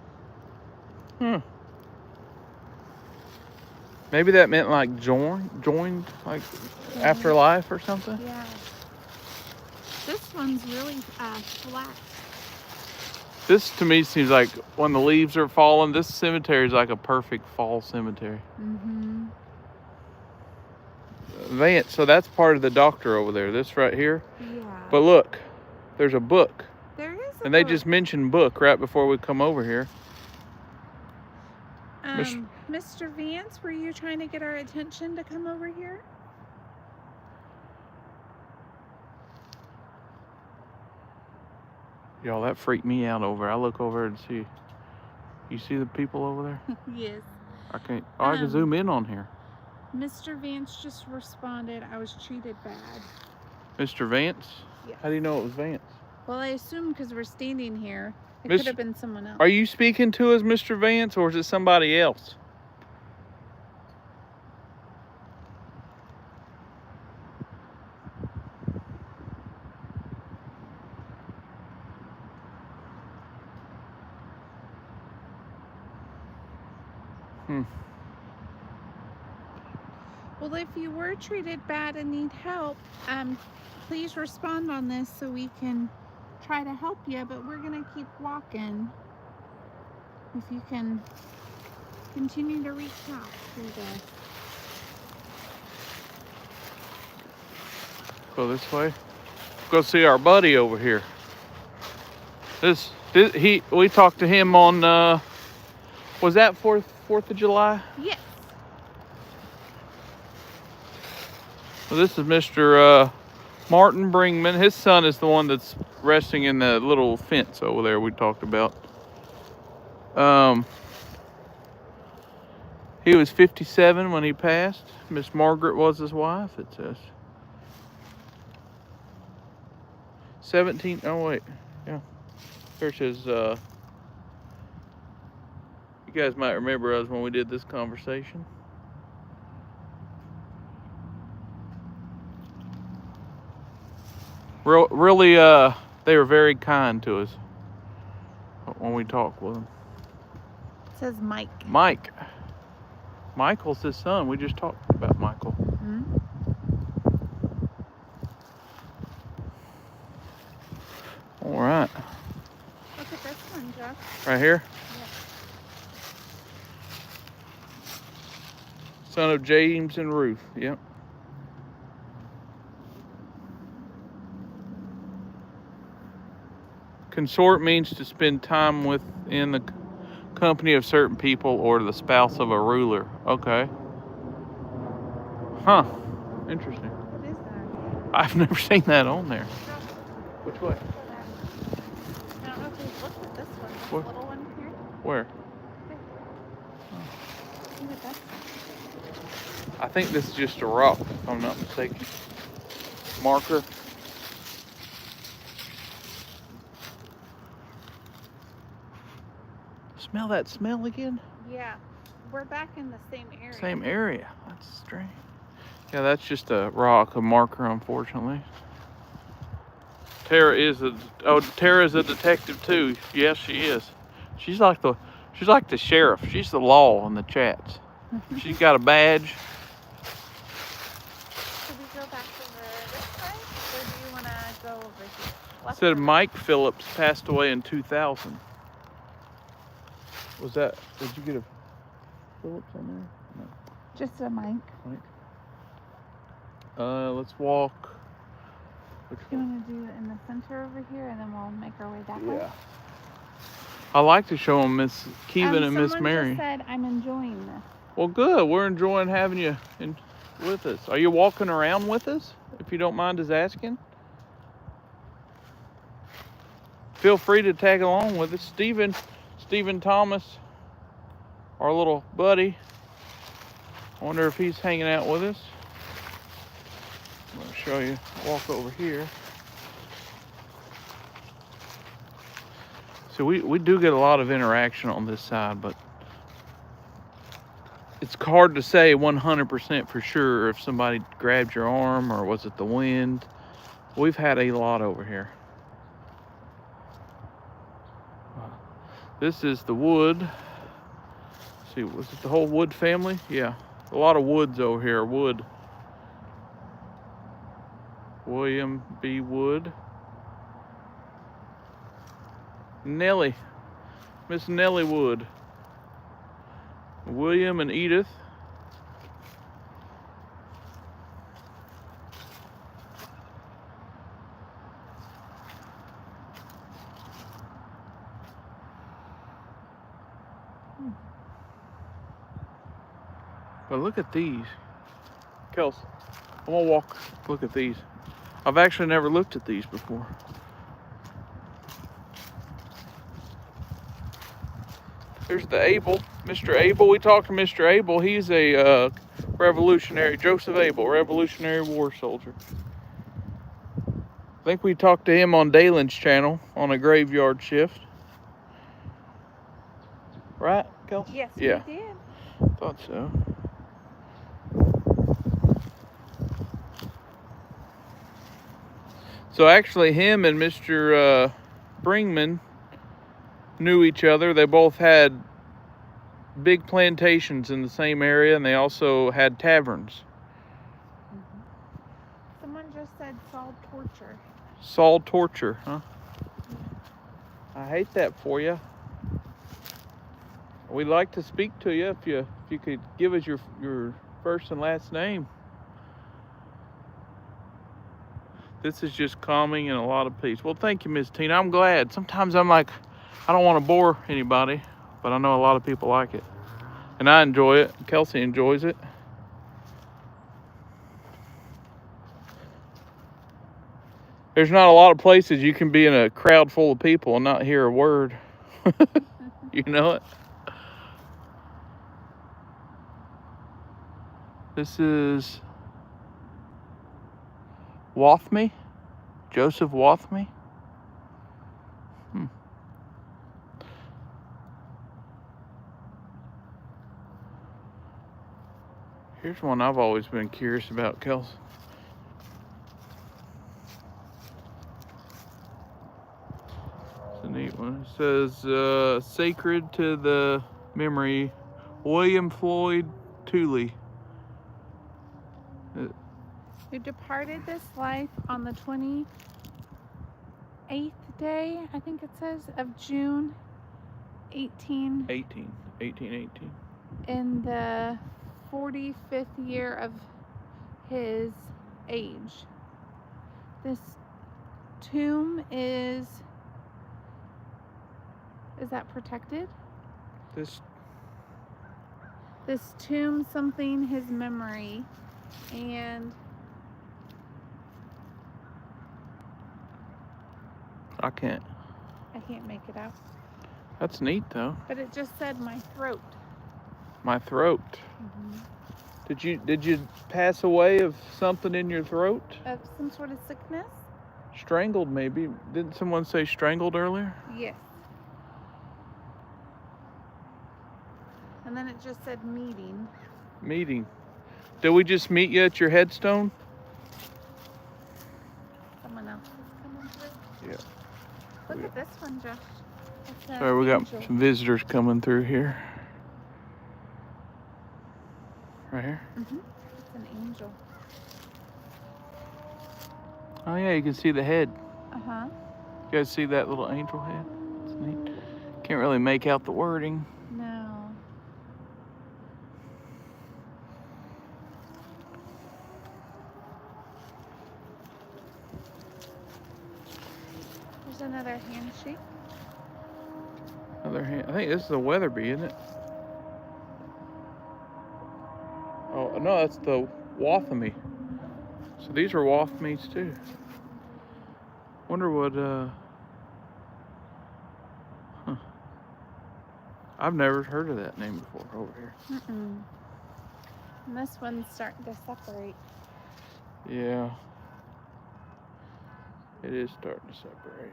Maybe that meant like joined like afterlife or something? Yeah. This one's really flat. This to me seems like when the leaves are falling, this cemetery is like a perfect fall cemetery. Mm-hmm. Vance, so that's part of the doctor over there, this right here. Yeah. But look, there's a book. There is a book. And they just mentioned book right before we come over here. Mr. Vance, were you trying to get our attention to come over here? Y'all, that freaked me out over. I look over and see. You see the people over there? Yes. I can't. Oh, I can zoom in on here. Mr. Vance just responded, I was treated bad. Mr. Vance? Yes. How do you know it was Vance? Well, I assume because we're standing here, it Miss- could have been someone else. Are you speaking to us, Mr. Vance, or is it somebody else? Well, if you were treated bad and need help, please respond on this so we can try to help you, but we're going to keep walking. If you can continue to reach out through this. Go this way. Go see our buddy over here. We talked to him on, was that 4th of July? Yes. Well, this is Mr. Martin Bringman. His son is the one that's resting in the little fence over there we talked about. He was 57 when he passed. Miss Margaret was his wife, it says. 17, oh wait, yeah. There's his, you guys might remember us when we did this conversation. Really, they were very kind to us when we talked with them. It says Mike. Mike. Michael's his son. We just talked about Michael. Mm-hmm. All right. Look at this one, Jeff. Right here? Yeah. Son of James and Ruth. Yep. Consort means to spend time with in the company of certain people or the spouse of a ruler. Okay. Huh. Interesting. What is that? I've never seen that on there. Which way? I don't know if you've looked at this one. This What? little one here. Where? Look at that. I think this is just a rock, if I'm not mistaken. Marker. Smell that smell again? Yeah. We're back in the same area. Same area. That's strange. Yeah, that's just a rock, a marker, unfortunately. Tara's a detective too. Yes, she is. She's like the sheriff. She's the law in the chats. She's got a badge. Should we go back over this way, or do you want to go over here? Left Said or right? Mike Phillips passed away in 2000. Was that? Did you get a Phillips on there? No. Just a Mike. Let's walk. Which You one? want to do it in the center over here, and then we'll make our way that way? Yeah. I like to show them Miss Keevan and Miss Someone Mary. just said, I'm enjoying this. Well, good. We're enjoying having you with us. Are you walking around with us? If you don't mind us asking. Feel free to tag along with us. Stephen Thomas, our little buddy. I wonder if he's hanging out with us. I'm going to show you. Walk over here. So we do get a lot of interaction on this side, but it's hard to say 100% for sure if somebody grabbed your arm or was it the wind. We've had a lot over here. This is the wood. Let's see, was it the whole Wood family? Yeah, a lot of woods over here. Wood. William B. Wood. Nellie. Miss Nellie Wood. William and Edith. But look at these. Kels, I'm gonna walk, look at these. I've actually never looked at these before. There's the Abel, Mr. Abel. We talked to Mr. Abel. He's a revolutionary, Joseph Abel, Revolutionary War soldier. I think we talked to him on Dalen's channel on a graveyard shift. Right, Kels? Yes, Yeah. we did. Thought so. So actually him and Mr. Bringman knew each other. They both had big plantations in the same area, and they also had taverns. Someone just said Saul Torture. Saul Torture, huh? I hate that for you. We'd like to speak to you if you could give us your first and last name. This is just calming and a lot of peace. Well, thank you, Miss Tina. I'm glad. Sometimes I'm like, I don't want to bore anybody, but I know a lot of people like it. And I enjoy it. Kelsey enjoys it. There's not a lot of places you can be in a crowd full of people and not hear a word. You know it? This is Wathme, Joseph Wathme. Here's one I've always been curious about, Kels. It's a neat one. It says, sacred to the memory, William Floyd Tooley. Who departed this life on the 28th day, I think it says, of June 1818. in the 45th year of his age. This tomb is that protected? This tomb, something, his memory, and I can't make it out. That's neat though. But it just said my throat. My throat. Mm-hmm. Did you pass away of something in your throat? Of some sort of sickness? Strangled maybe. Didn't someone say strangled earlier? Yes. And then it just said meeting. Meeting. Did we just meet you at your headstone? Someone else is coming through. Yeah. Look at this one, Josh. Sorry, we got some visitors coming through here. Right here? Mm-hmm. It's an angel. Oh yeah, you can see the head. Uh-huh. You guys see that little angel head? It's neat. Can't really make out the wording. No. There's another handshake. Other hand, I think this is a Wetherbee, isn't it? Oh no, that's the Wathme. So these are Wathmes too. Wonder what. I've never heard of that name before over here. Mm-mm. And this one's starting to separate. Yeah. It is starting to separate.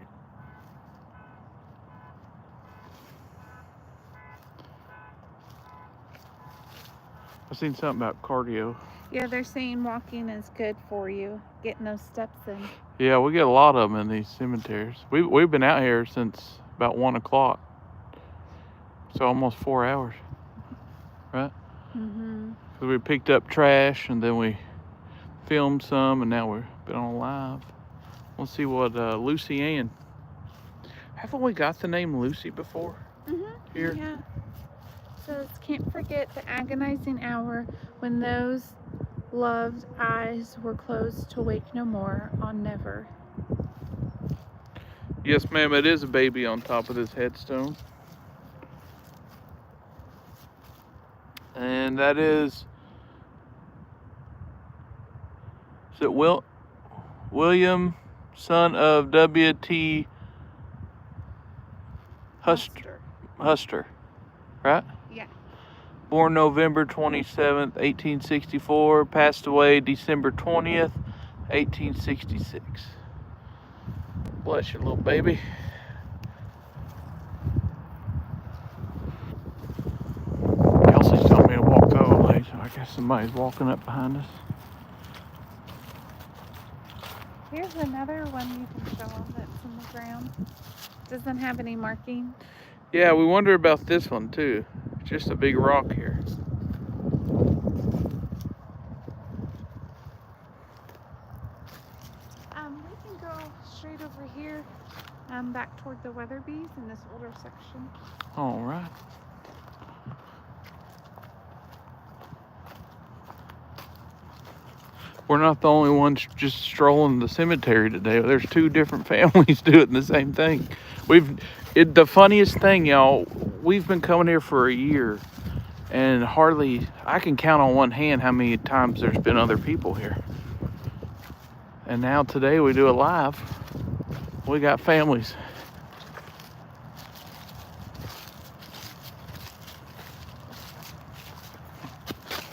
I've seen something about cardio. Yeah, they're saying walking is good for you, getting those steps in. Yeah, we get a lot of them in these cemeteries. We've been out here since about 1 o'clock. So almost 4 hours, right? Mm-hmm. So we picked up trash and then we filmed some and now we've been on live. We'll see what Lucy Ann. Haven't we got the name Lucy before? Mm-hmm. Here? Yeah. Says, can't forget the agonizing hour when those loved eyes were closed to wake no more on never. Yes, ma'am, it is a baby on top of this headstone. And that is it William, son of W.T. Huster, right? Yeah. Born November 27th, 1864, passed away December 20th, 1866. Bless you, little baby. Kelsey's telling me to walk the other way, so I guess somebody's walking up behind us. Here's another one you can show them that's in the ground. Doesn't have any marking. Yeah, we wonder about this one too. It's just a big rock here. We can go straight over here, back toward the Weatherbees in this older section. All right. We're not the only ones just strolling the cemetery today. There's 2 different families doing the same thing. The funniest thing, y'all, we've been coming here for a year and I can count on one hand how many times there's been other people here. And now today we do it live. We got families.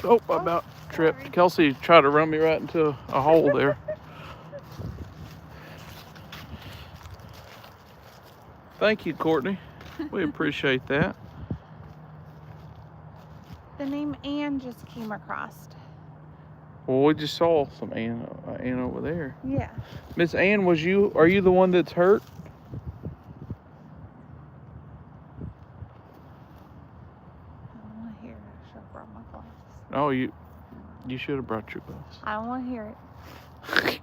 Oh, I about tripped. Sorry. Kelsey tried to run me right into a hole there. Thank you, Courtney. We appreciate that. The name Ann just came across. Well, we just saw some Ann over there. Yeah. Miss Ann, are you the one that's hurt? I don't want to hear it. I should have brought my gloves. Oh, you should have brought your gloves. I don't want to hear it.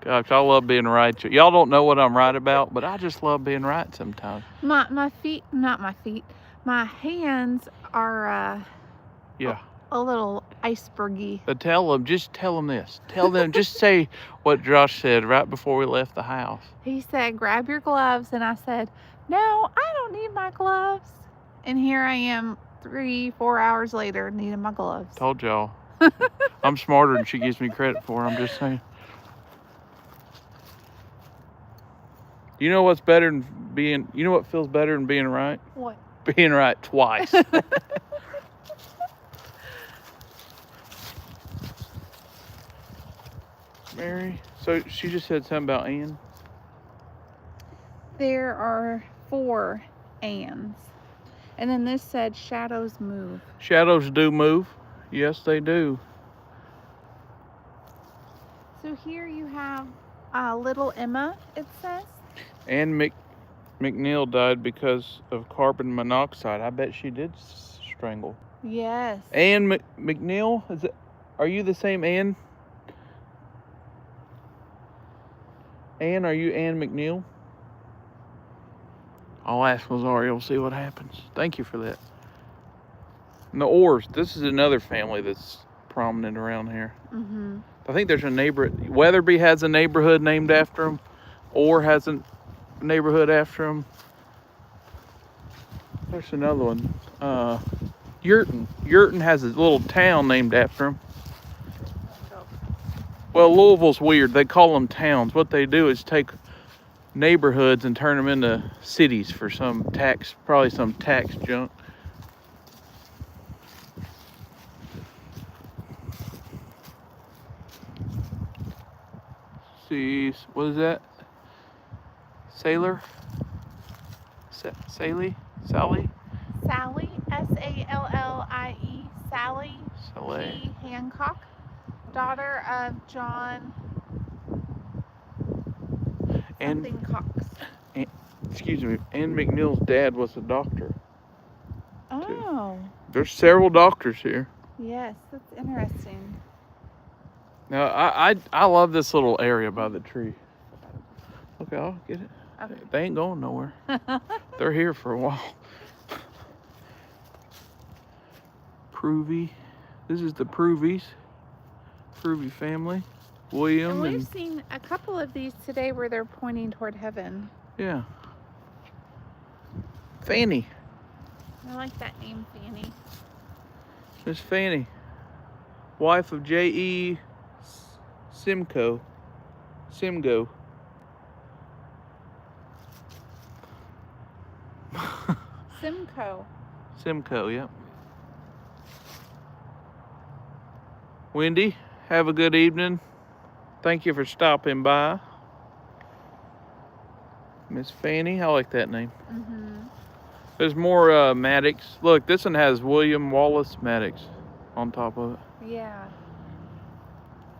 Gosh, I love being right. Y'all don't know what I'm right about, but I just love being right sometimes. My feet, not my feet. My hands are Yeah. a little icebergy. But just tell them this. Tell them, just say what Josh said right before we left the house. He said, grab your gloves. And I said, no, I don't need my gloves. And here I am 3-4 hours later needing my gloves. Told y'all. I'm smarter than she gives me credit for. I'm just saying. You know what feels better than being right? What? Being right twice. Mary, so she just said something about Ann. There are 4 Anns. And then this said, shadows move. Shadows do move. Yes, they do. So here you have little Emma, it says. Ann McNeil died because of carbon monoxide. I bet she did strangle. Yes. Ann McNeil? Are you the same Ann? Ann, are you Ann McNeil? I'll ask Rosario, see what happens. Thank you for that. And the Orrs, this is another family that's prominent around here. Mm-hmm. I think there's a Wetherbee has a neighborhood named after him. Orr has a neighborhood after him. There's another one. Yurton. Yurton has a little town named after him. Well, Louisville's weird. They call them towns. What they do is take neighborhoods and turn them into cities for probably some tax junk. See, what is that? Sailor? Sally? Sally, S-A-L-L-I-E, Sally Saleh. G. Hancock, daughter of John something Cox. Excuse me, Ann McNeil's dad was a doctor. Oh. There's several doctors here. Yes, that's interesting. Now, I love this little area by the tree. Okay, I'll get it. Okay. They ain't going nowhere. They're here for a while. Provy. This is the Provy family. William And we've seen a couple of these today where they're pointing toward heaven. Yeah. Fanny. I like that name, Fanny. Miss Fanny. Wife of J.E. Simcoe. Simgo. Simcoe, yep. Wendy, have a good evening. Thank you for stopping by. Miss Fanny, I like that name. Mm-hmm. There's more Maddox. Look, this one has William Wallace Maddox on top of it. Yeah.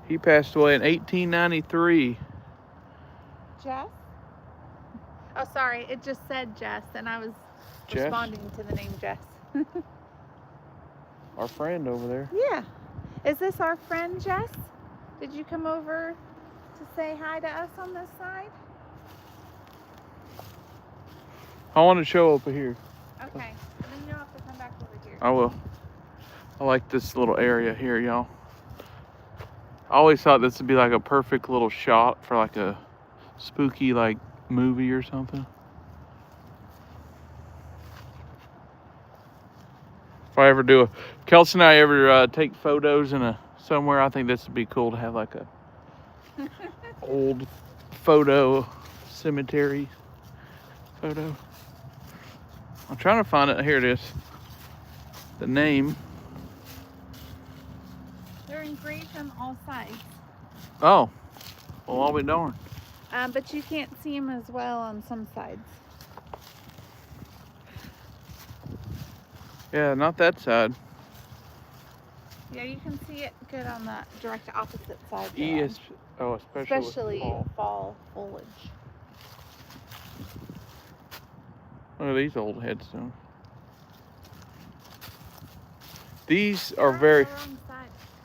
He passed away in 1893. Jess? Oh, sorry. It just said Jess, and I was Jess? responding to the name Jess. Our friend over there. Yeah. Is this our friend Jess? Did you come over to say hi to us on this side? I want to show over here. Okay. And then you'll have to come back over here. I will. I like this little area here, y'all. I always thought this would be like a perfect little shot for like a spooky like movie or something. If I ever do Kelsey and I ever take photos in somewhere, I think this would be cool to have like a old photo cemetery photo. I'm trying to find it. Here it is. The name. they're engraved on all sides. Oh, well, I'll be darned. But you can't see them as well on some sides. Yeah, not that side. Yeah, you can see it good on the direct opposite side. Yes. Oh, especially with fall foliage. Look at these old headstones. These are very.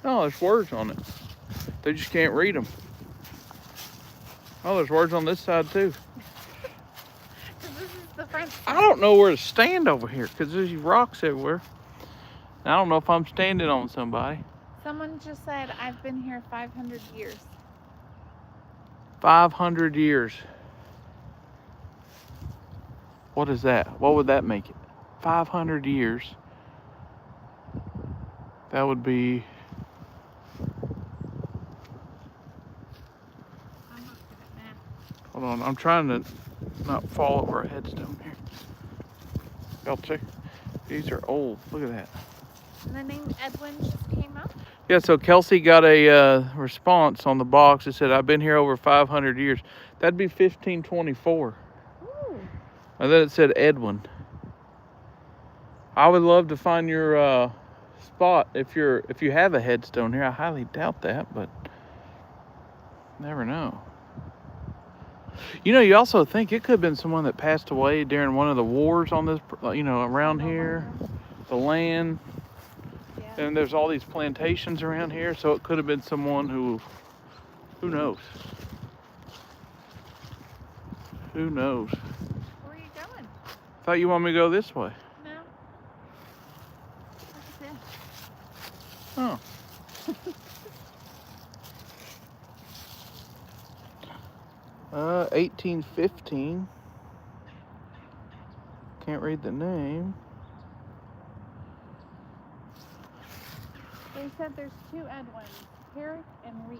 Oh, there's words on it. They just can't read them. Oh, there's words on this side too. This is the front side. I don't know where to stand over here because there's rocks everywhere. I don't know if I'm standing on somebody. Someone just said, I've been here 500 years. 500 years. What is that? What would that make it? 500 years. That would be. I'm not good at math. Hold on, I'm trying to not fall over a headstone here. Y'all check. These are old. Look at that. And the name Edwin just came up? Yeah, so Kelsey got a response on the box that said, I've been here over 500 years. That'd be 1524. Ooh. And then it said Edwin. I would love to find your spot if you have a headstone here. I highly doubt that, but never know. You know, you also think it could have been someone that passed away during one of the wars on this, around here, the land. Yeah. And there's all these plantations around here, so it could have been someone who knows? Who knows? Where are you going? Thought you wanted me to go this way. No. What's this? Oh. Uh, 1815. Can't read the name. They said there's two Edwins, Herrick and Reese.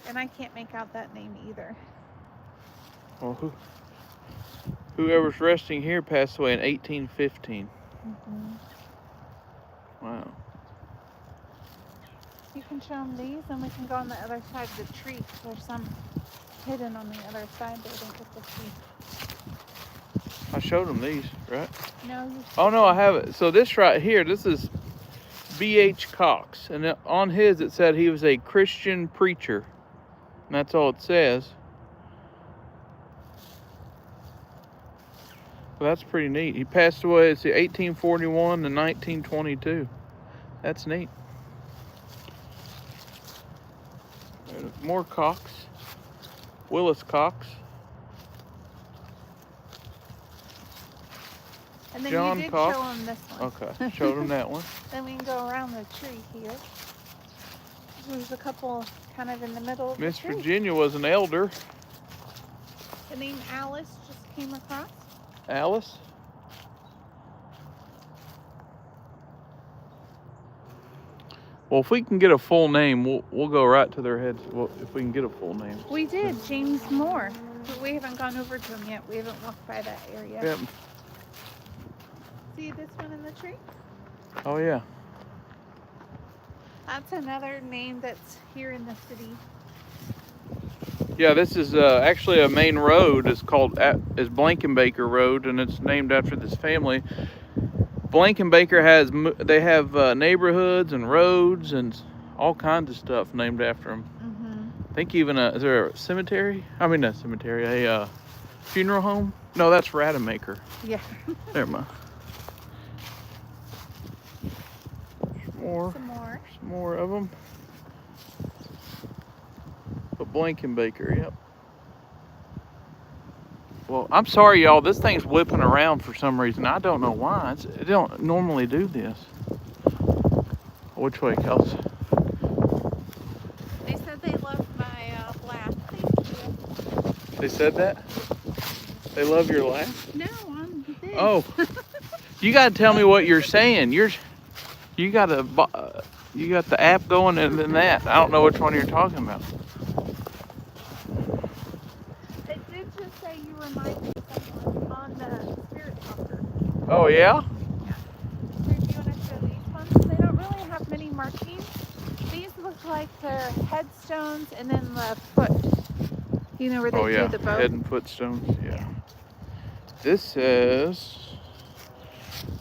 And I can't make out that name either. Well, whoever's resting here passed away in 1815. Mm-hmm. Wow. You can show them these, and we can go on the other side of the tree. There's some hidden on the other side that I don't get to see. I showed them these, right? No. Oh, no, I haven't. So this right here, this is B.H. Cox. And on his, it said he was a Christian preacher. And that's all it says. Well, that's pretty neat. He passed away, it's 1841 to 1922. That's neat. There's more Cox. Willis Cox. And then John you did Cox. show them this one. Okay, showed him that one. Then we can go around the tree here. There's a couple kind of in the middle of Miss the tree. Virginia was an elder. The name Alice just came across. Alice? Well, if we can get a full name, we'll go right to their heads. Well, if we can get a full name. We did, James Moore. But we haven't gone over to him yet. We haven't walked by that area. Yep. See this one in the tree? Oh, yeah. That's another name that's here in the city. Yeah, this is actually a main road. It's called is Blankenbaker Road, and it's named after this family. Blankenbaker have neighborhoods and roads and all kinds of stuff named after them. Mm-hmm. I think even is there a cemetery? I mean, not cemetery, a funeral home? No, that's Rademacher. Yeah. Never mind. Some more of them. But Blankenbaker, yep. Well, I'm sorry, y'all. This thing's whipping around for some reason. I don't know why. It don't normally do this. Which way, Kelsey? They said they loved my laugh. Thank you. They said that? They love your laugh? No, I'm big. Oh, you got to tell me what you're saying. You got the app going and then that. I don't know which one you're talking about. It did just say you remind me of someone on the Spirit Talker. Oh, yeah? Yeah. So if you want to show these ones, they don't really have many markings. look like they're headstones, and then the foot. You know where they Oh yeah, do the boat? head and foot stones. Yeah. This says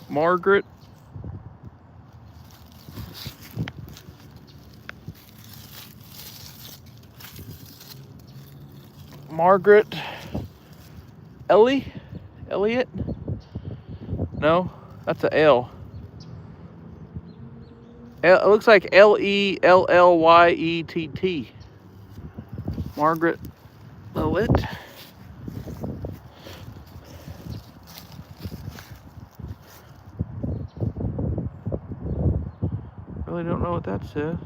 Margaret. Margaret Elliot? No, that's a L. It looks like Lellyett. Margaret Elliott. Really don't know what that says.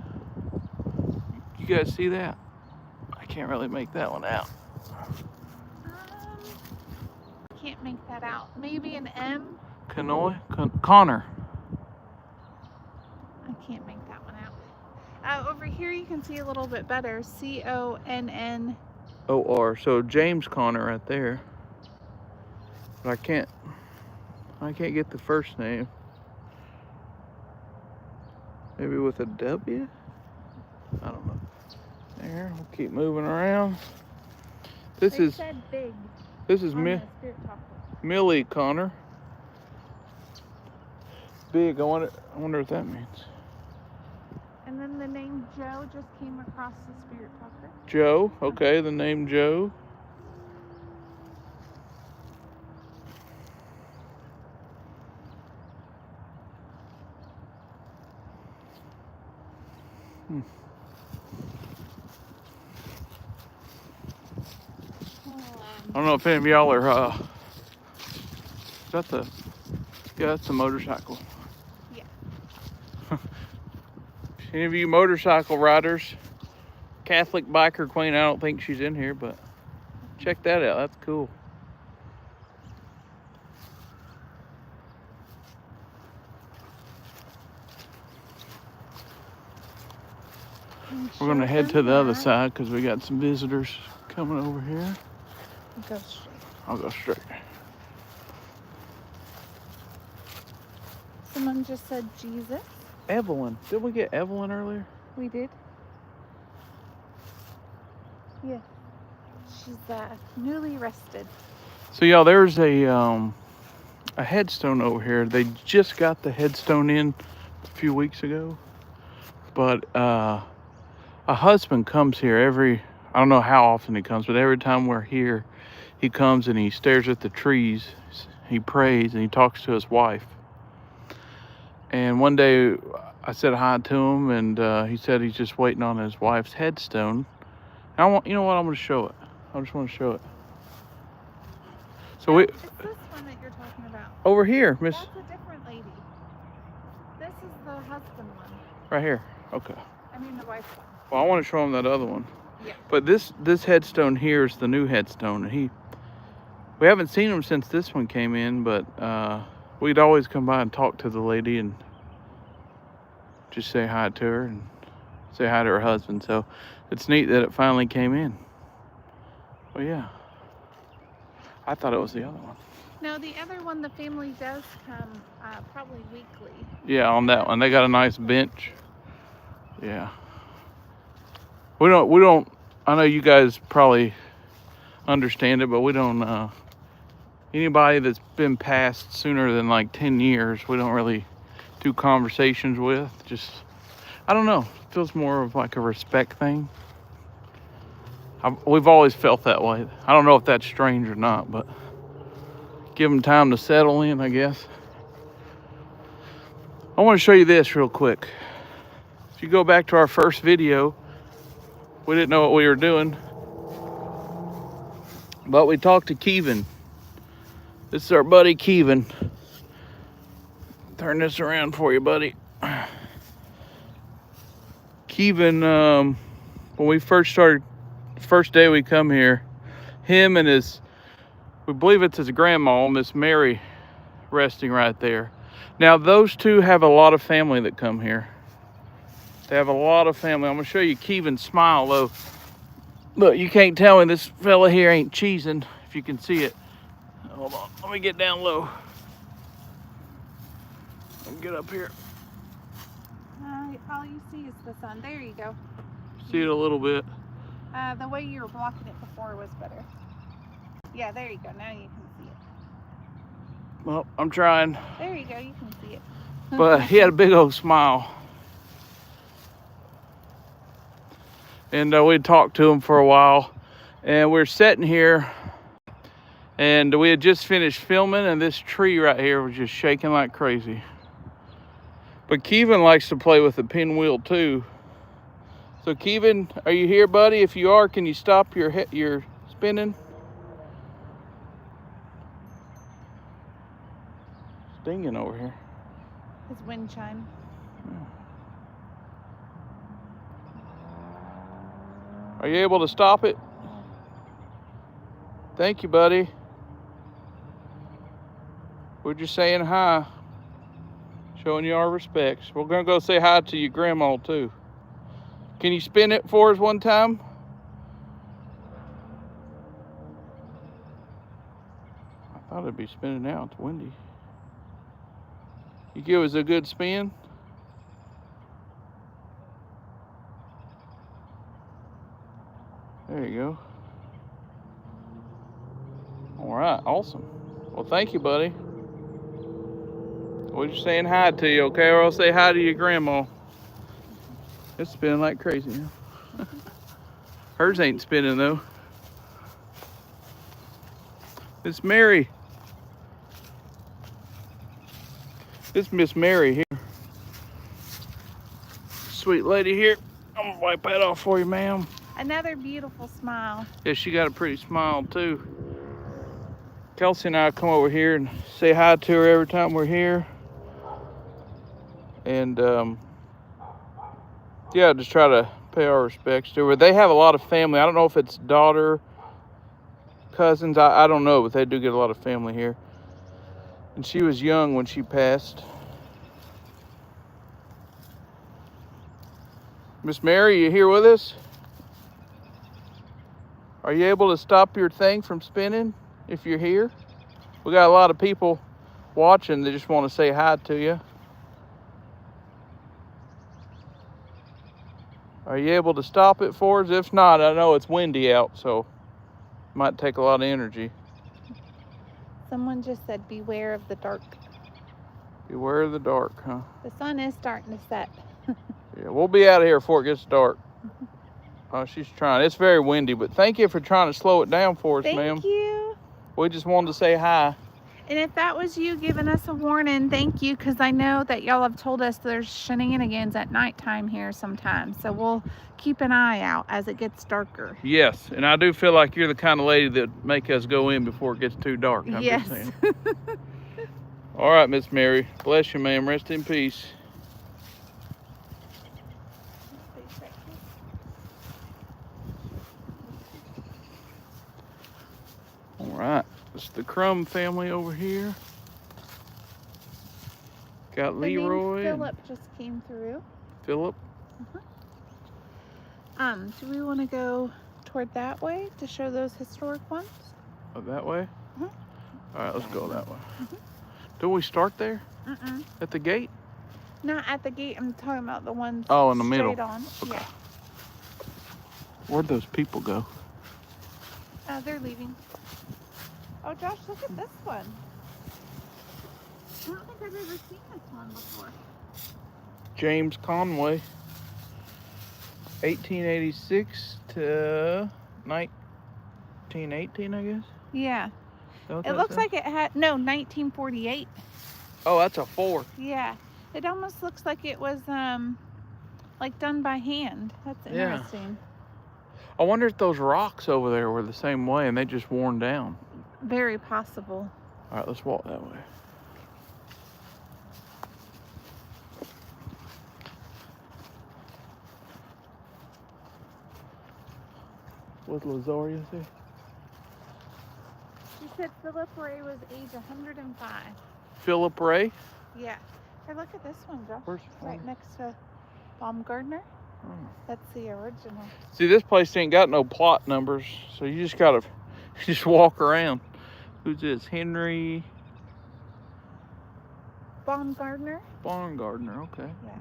You guys see that? I can't really make that one out. Can't make that out. Maybe an M? Connor. I can't make that one out. Over here you can see a little bit better. Connn. OR. So James Connor right there. But I can't get the first name. Maybe with a W? I don't know. There, we'll keep moving around. This is big. This is Millie Connor. Big. I wonder what that means. And then the name Joe just came across the spirit talker. Joe. Okay, the name Joe. I don't know if any of y'all are, yeah, that's a motorcycle. Yeah. Any of you motorcycle riders, Catholic biker queen, I don't think she's in here, but check that out, that's cool. We're gonna head to the other side because we got some visitors coming over here. Go straight. I'll go straight. Someone just said Jesus. Evelyn. Did we get Evelyn earlier? We did. Yeah. She's newly rested. So y'all, there's a headstone over here. They just got the headstone in a few weeks ago. But a husband comes here I don't know how often he comes, but every time we're here, he comes and he stares at the trees, he prays, and he talks to his wife. And one day I said hi to him, and he said he's just waiting on his wife's headstone. And you know what? I'm going to show it. I just want to show it. So it's this one that you're talking about. Over here, Miss. That's a different lady. This is the husband one. Right here. Okay. I mean the wife one. Well, I want to show him that other one. Yeah. But this headstone here is the new headstone, and we haven't seen him since this one came in, but we'd always come by and talk to the lady and just say hi to her and say hi to her husband. So it's neat that it finally came in. Well, yeah. I thought it was the other one. No, the other one, the family does come probably weekly. Yeah, on that one. They got a nice bench. Yeah. We don't, I know you guys probably understand it, but we don't, anybody that's been passed sooner than like 10 years, we don't really do conversations with. Just, I don't know, it feels more of like a respect thing. We've always felt that way. I don't know if that's strange or not, but give them time to settle in, I guess. I want to show you this real quick. If you go back to our first video, we didn't know what we were doing, but we talked to Kevin. This is our buddy Kevin. Turn this around for you, buddy. Kevin, when we first day we come here, him and we believe it's his grandma, Miss Mary, resting right there. Now those two have a lot of family that come here. They have a lot of family. I'm gonna show you Kevin's smile though. Look, you can't tell me this fella here ain't cheesing, if you can see it. Hold on, let me get down low. Let me get up here. all you see is the sun. There you go. See it a little bit. The way you were blocking it before was better. Yeah, there you go. Now you can see it. Well, I'm trying. There you go. You can see it. But he had a big old smile. And we had talked to him for a while. And we're sitting here. And we had just finished filming. And this tree right here was just shaking like crazy. But Kevin likes to play with the pinwheel too. So Kevin, are you here, buddy? If you are, can you stop your spinning? Dinging over here. His wind chime. Are you able to stop it? Thank you, buddy. We're just saying hi. Showing you our respects. We're gonna go say hi to your grandma too. Can you spin it for us one time? I thought it'd be spinning now. It's windy. You give us a good spin. There you go. All right, awesome. Well, thank you, buddy. We're just saying hi to you, okay? Or I'll say hi to your grandma. It's spinning like crazy now. Hers ain't spinning though. It's Mary. This Miss Mary here. Sweet lady here. I'm gonna wipe that off for you, ma'am. Another beautiful smile. Yeah, she got a pretty smile too. Kelsey and I come over here and say hi to her every time we're here. And yeah, just try to pay our respects to her. They have a lot of family. I don't know if it's daughter, cousins, I don't know, but they do get a lot of family here. And she was young when she passed. Miss Mary, you here with us? Are you able to stop your thing from spinning if you're here? We got a lot of people watching that just want to say hi to you. Are you able to stop it for us? If not, I know it's windy out, so it might take a lot of energy. Someone just said, beware of the dark. Beware of the dark, huh? The sun is starting to set. Yeah, we'll be out of here before it gets dark. Oh, she's trying. It's very windy, but thank you for trying to slow it down for us, ma'am. Thank you. We just wanted to say hi. And if that was you giving us a warning, thank you, because I know that y'all have told us there's shenanigans at nighttime here sometimes. So we'll keep an eye out as it gets darker. Yes, and I do feel like you're the kind of lady that make us go in before it gets too dark. I'm yes. just saying. All right, Miss Mary. Bless you, ma'am. Rest in peace. All right. It's the Crumb family over here. Got Leroy. Philip just came through. Philip. Do we want to go toward that way to show those historic ones? Oh, that way? All right, let's go that way. Do we start there? At the gate? Not at the gate. I'm talking about the ones in the middle. straight on. Okay. Yeah. Where'd those people go? They're leaving. Oh, Josh, look at this one. I don't think I've ever seen this one before. James Conway. 1886 to 1918, I guess. Yeah. It It looks like it had, no, 1948. Oh, that's a 4. Yeah. It almost looks like it was, like done by hand. That's interesting. I wonder if those rocks over there were the same way and they just worn down. Very possible. All right, let's walk that way. What's Lazaria say? She said Philip Ray was age 105. Philip Ray? Yeah. Hey, look at this one, Josh. Where's right next to Baumgardner. Oh. That's the original. See, this place ain't got no plot numbers, so you just gotta just walk around. Who's this? Henry Baumgardner? Baumgardner, okay. Yeah.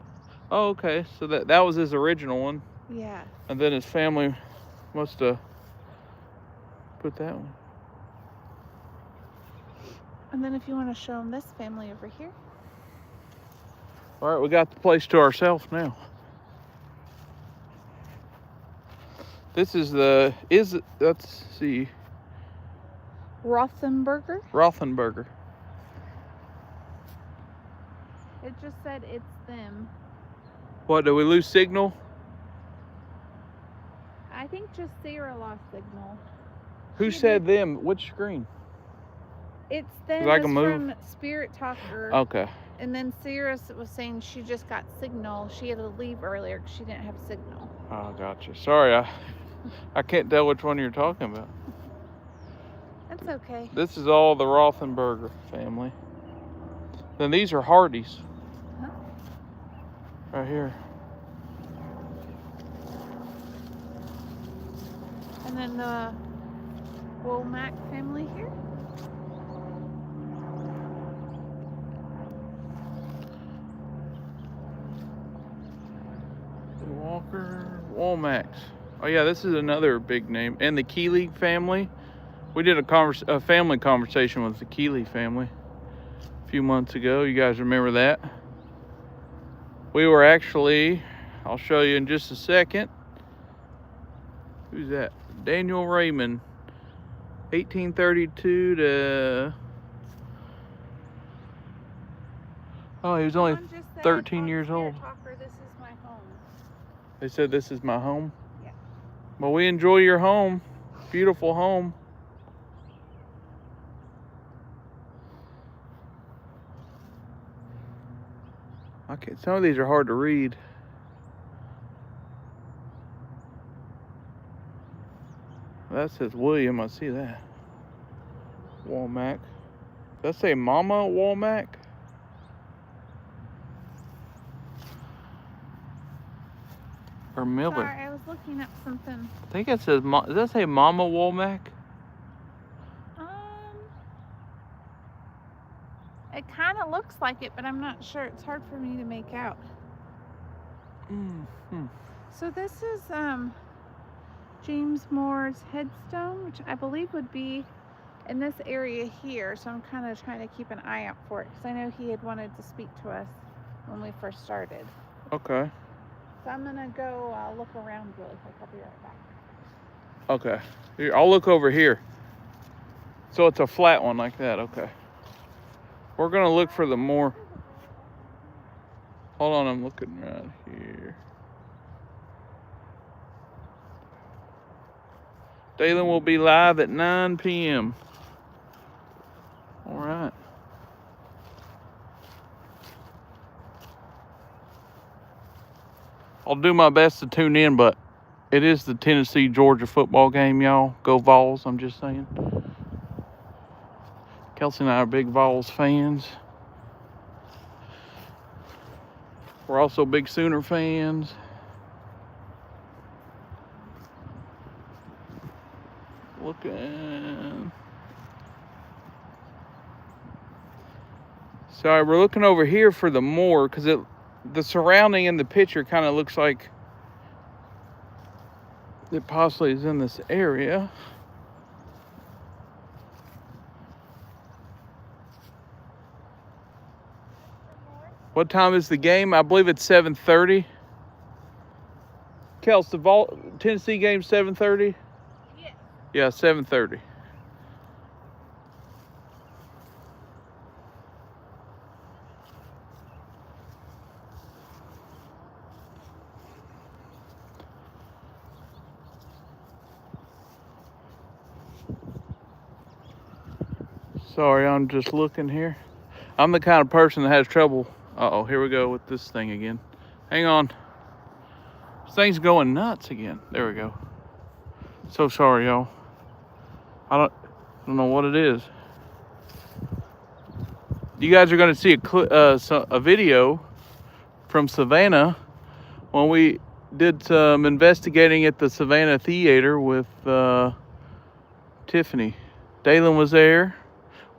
Oh, okay. So that was his original one. Yeah. And then his family must have put that one. And then if you want to show them this family over here. All right, we got the place to ourselves now. This is let's see. Rothenberger. It just said it's them. What, did we lose signal? I think just Sarah lost signal. Who said them? Which screen? It's them from Spirit Talker. Okay. And then Sarah was saying she just got signal. She had to leave earlier because she didn't have signal. Oh, gotcha. Sorry, I can't tell which one you're talking about. That's okay. This is all the Rothenberger family. Then these are Hardys. Huh? Right here. And then the Womack family here. Walker, Womack. Oh yeah, this is another big name. And the Keeley family. We did a family conversation with the Keeley family a few months ago. You guys remember that? We were actually, I'll show you in just a second. Who's that? Daniel Raymond, 1832 to... Oh, he was only 13 years old. This is my home. They said this is my home? Yeah. Well, we enjoy your home. Beautiful home. Okay, some of these are hard to read. That says William, I see that. Womack. Does that say Mama Womack? Or Miller? Sorry, I was looking up something. I think it says, does that say Mama Womack? It kind of looks like it, but I'm not sure. It's hard for me to make out. Mm-hmm. So this is James Moore's headstone, which I believe would be in this area here. So I'm kind of trying to keep an eye out for it because I know he had wanted to speak to us when we first started. Okay. So I'm going to go look around really quick. I'll be right back. Okay. Here, I'll look over here. So it's a flat one like that. Okay. We're going to look for the more. Hold on, I'm looking right here. Dalen will be live at 9 p.m. All right. I'll do my best to tune in, but it is the Tennessee-Georgia football game, y'all. Go Vols, I'm just saying. Kelsey and I are big Vols fans. We're also big Sooner fans. Looking. Sorry, we're looking over here for the more because the surrounding in the picture kind of looks like it possibly is in this area. What time is the game? I believe it's 7:30. Kels, the Tennessee game 7:30? Yeah. Yeah, 7:30. Sorry, I'm just looking here. I'm the kind of person that has trouble. Uh-oh, here we go with this thing again. Hang on. This thing's going nuts again. There we go. So sorry, y'all. I don't know what it is. You guys are going to see a video from Savannah when we did some investigating at the Savannah Theater with Tiffany. Dalen was there.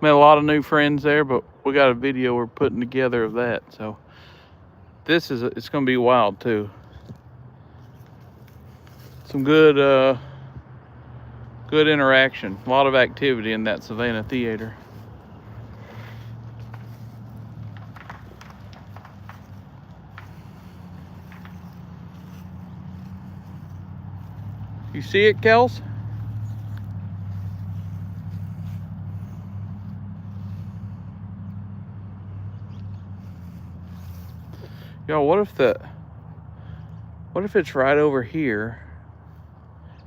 Met a lot of new friends there, but we got a video we're putting together of that. So It's gonna be wild too. Some good good interaction. A lot of activity in that Savannah Theater. You see it, Kels? Yo, what if it's right over here?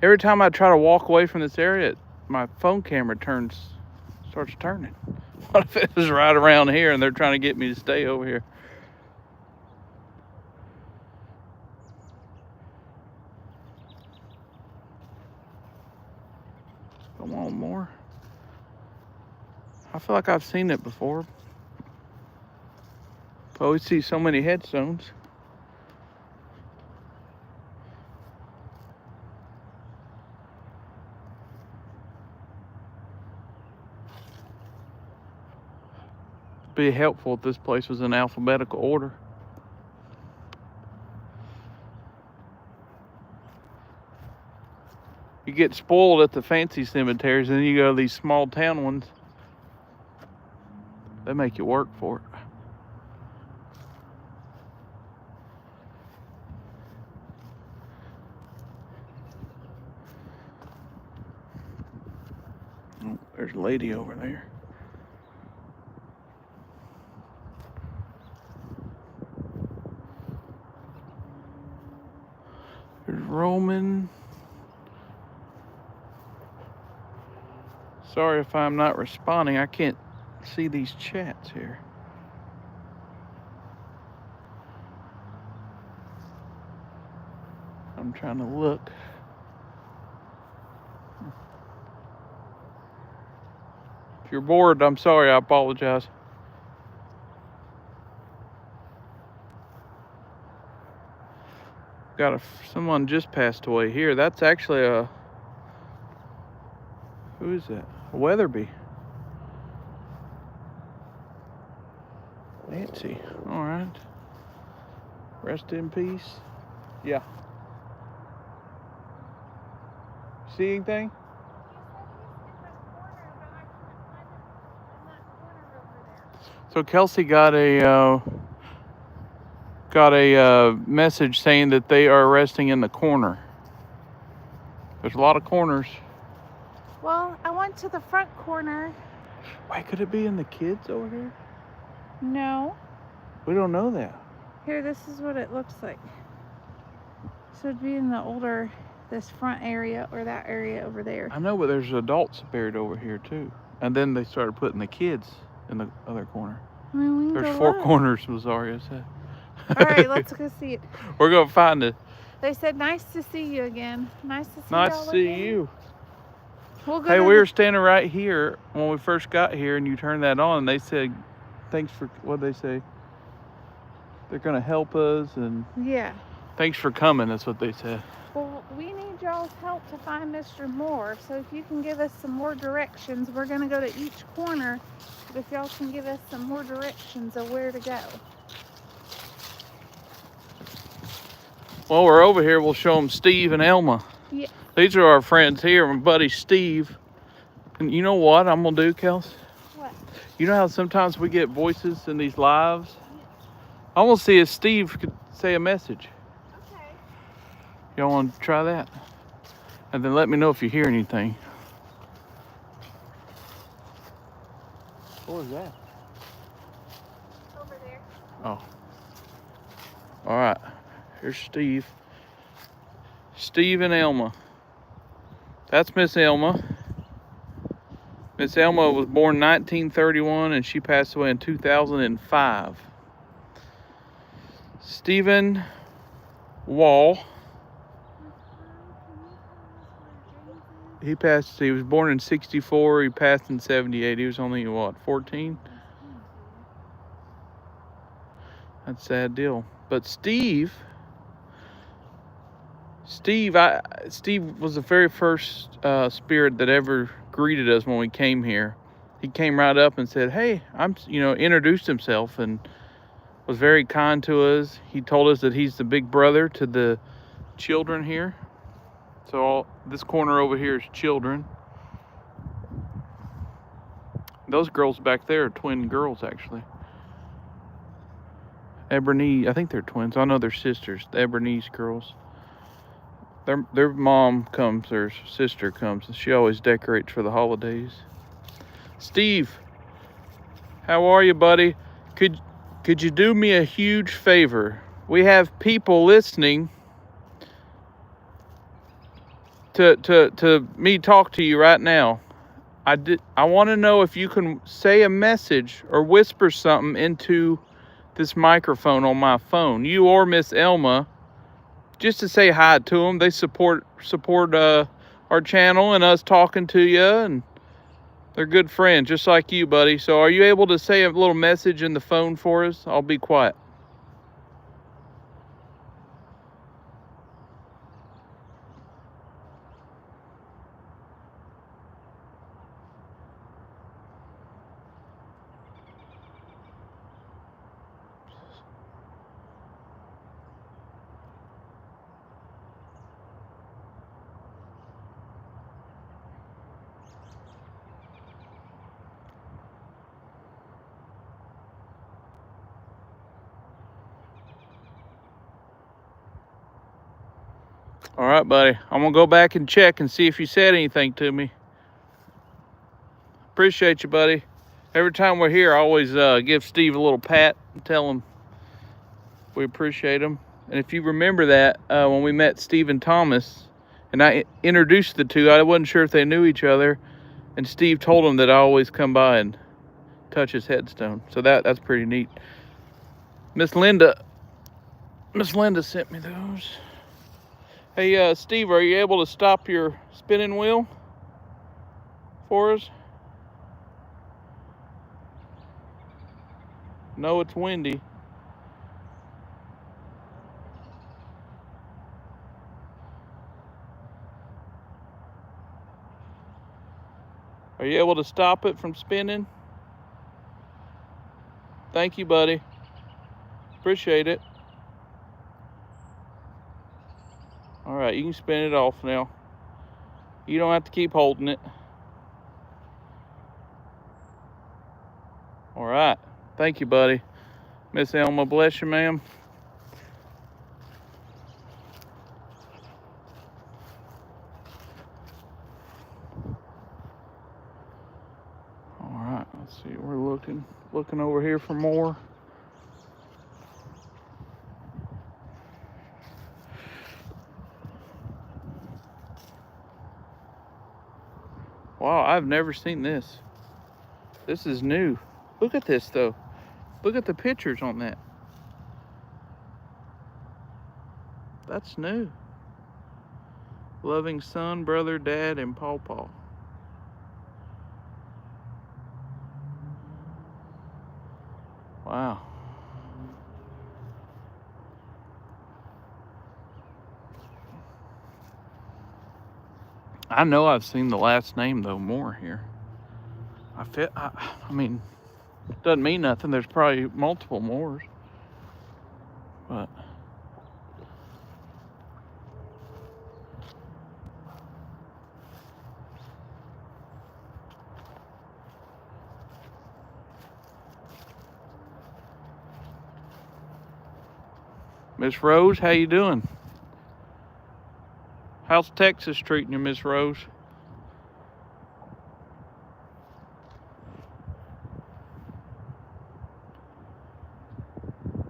Every time I try to walk away from this area, my phone camera starts turning. What if it was right around here and they're trying to get me to stay over here? Come on, more. I feel like I've seen it before. I always see so many headstones. Be helpful if this place was in alphabetical order. You get spoiled at the fancy cemeteries, and then you go to these small town ones. They make you work for it. Oh, there's a lady over there. There's Roman. Sorry if I'm not responding. I can't see these chats here. I'm trying to look. If you're bored, I'm sorry. I apologize. Someone just passed away here. That's actually who is that? A Wetherbee. Nancy. All right. Rest in peace. Yeah. See anything? So Kelsey got a message saying that they are resting in the corner. There's a lot of corners. Well, I went to the front corner. Wait, could it be in the kids over here? No. We don't know that. Here, this is what it looks like. So it'd be in the older, this front area or that area over there. I know, but there's adults buried over here too. And then they started putting the kids in the other corner. I mean, we can There's go four look. corners, Rosario said. All right, let's go see it. We're going to find it. They said, nice to see you again. Nice to see Nice y'all to see again. you. We'll go Hey, to we the- were standing right here when we first got here, and you turned that on, and they said, thanks for, what'd they say? They're going to help us, and Yeah. thanks for coming, that's what they said. Well, we need y'all's help to find Mr. Moore. So if you can give us some more directions, we're going to go to each corner. But if y'all can give us some more directions of where to go. While we're over here, we'll show them Steve and Elma. Yeah. These are our friends here, my buddy Steve. And you know what I'm going to do, Kels? What? You know how sometimes we get voices in these lives? I want to see if Steve could say a message. Okay. Y'all want to try that? And then let me know if you hear anything. What was that? Over there. Oh. All right. Here's Steve. Steve and Elma. That's Miss Elma. Miss Elma was born 1931 and she passed away in 2005. Stephen Wall. He was born in 64. He passed in 78. He was only, what, 14? That's a sad deal. But Steve was the very first spirit that ever greeted us when we came here. He came right up and said, "Hey, introduced himself, and was very kind to us. He told us that he's the big brother to the children here. So this corner over here is children. Those girls back there are twin girls, actually. Ebony, I think they're twins. I know they're sisters, the Ebony's girls. Their mom comes, their sister comes, and she always decorates for the holidays. Steve, how are you, buddy? Could you do me a huge favor? We have people listening to me talk to you right now. I want to know if you can say a message or whisper something into this microphone on my phone. You or Miss Elma, just to say hi to them. They support our channel and us talking to you, and they're good friends, just like you, buddy. So are you able to say a little message in the phone for us? I'll be quiet. All right, buddy. I'm going to go back and check and see if you said anything to me. Appreciate you, buddy. Every time we're here, I always give Steve a little pat and tell him we appreciate him. And if you remember that, when we met Steve and Thomas, and I introduced the two, I wasn't sure if they knew each other. And Steve told him that I always come by and touch his headstone. So that's pretty neat. Miss Linda sent me those. Hey, Steve, are you able to stop your spinning wheel for us? No, it's windy. Are you able to stop it from spinning? Thank you, buddy. Appreciate it. All right, you can spin it off now. You don't have to keep holding it. All right. Thank you, buddy. Miss Elma, bless you, ma'am. All right, let's see. We're looking over here for more. Wow, I've never seen this. This is new. Look at this, though. Look at the pictures on that. That's new. Loving son, brother, dad, and pawpaw. Wow. I know I've seen the last name, though, more here. I mean, doesn't mean nothing. There's probably multiple more. But Miss Rose, how you doing? How's Texas treating you, Miss Rose?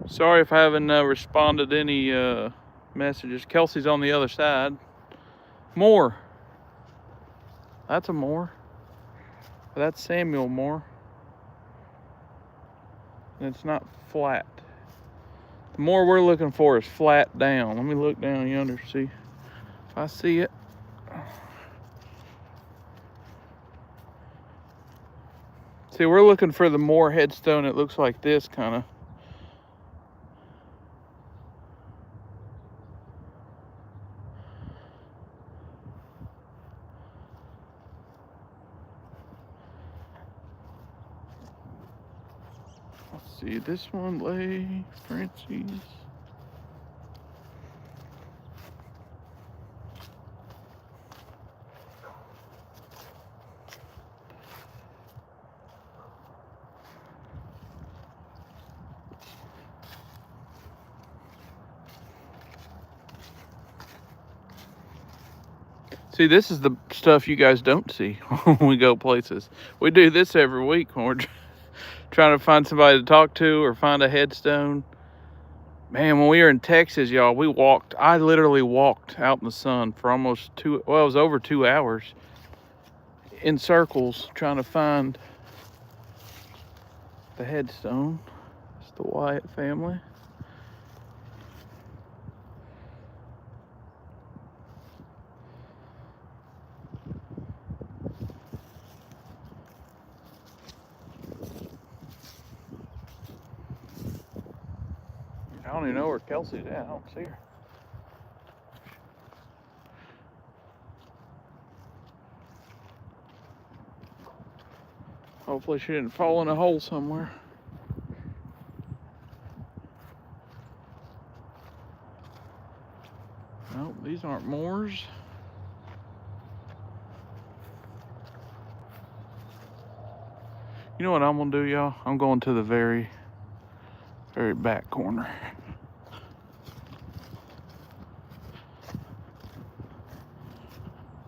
Sorry if I haven't responded to any messages. Kelsey's on the other side. Moore. That's a Moore. That's Samuel Moore. And it's not flat. The Moore we're looking for is flat down. Let me look down yonder, see if I see it. See, we're looking for the Moore headstone. It looks like this, kind of. Let's see, this one, Lay, Francis. See, this is the stuff you guys don't see when we go places. We do this every week when we're trying to find somebody to talk to or find a headstone. Man, when we were in Texas, y'all, we walked. I literally walked out in the sun for almost it was over 2 hours in circles trying to find the headstone. It's the Wyatt family. I don't even know where Kelsey's at. I don't see her. Hopefully she didn't fall in a hole somewhere. Nope, these aren't Moors. You know what I'm gonna do, y'all? I'm going to the very back corner.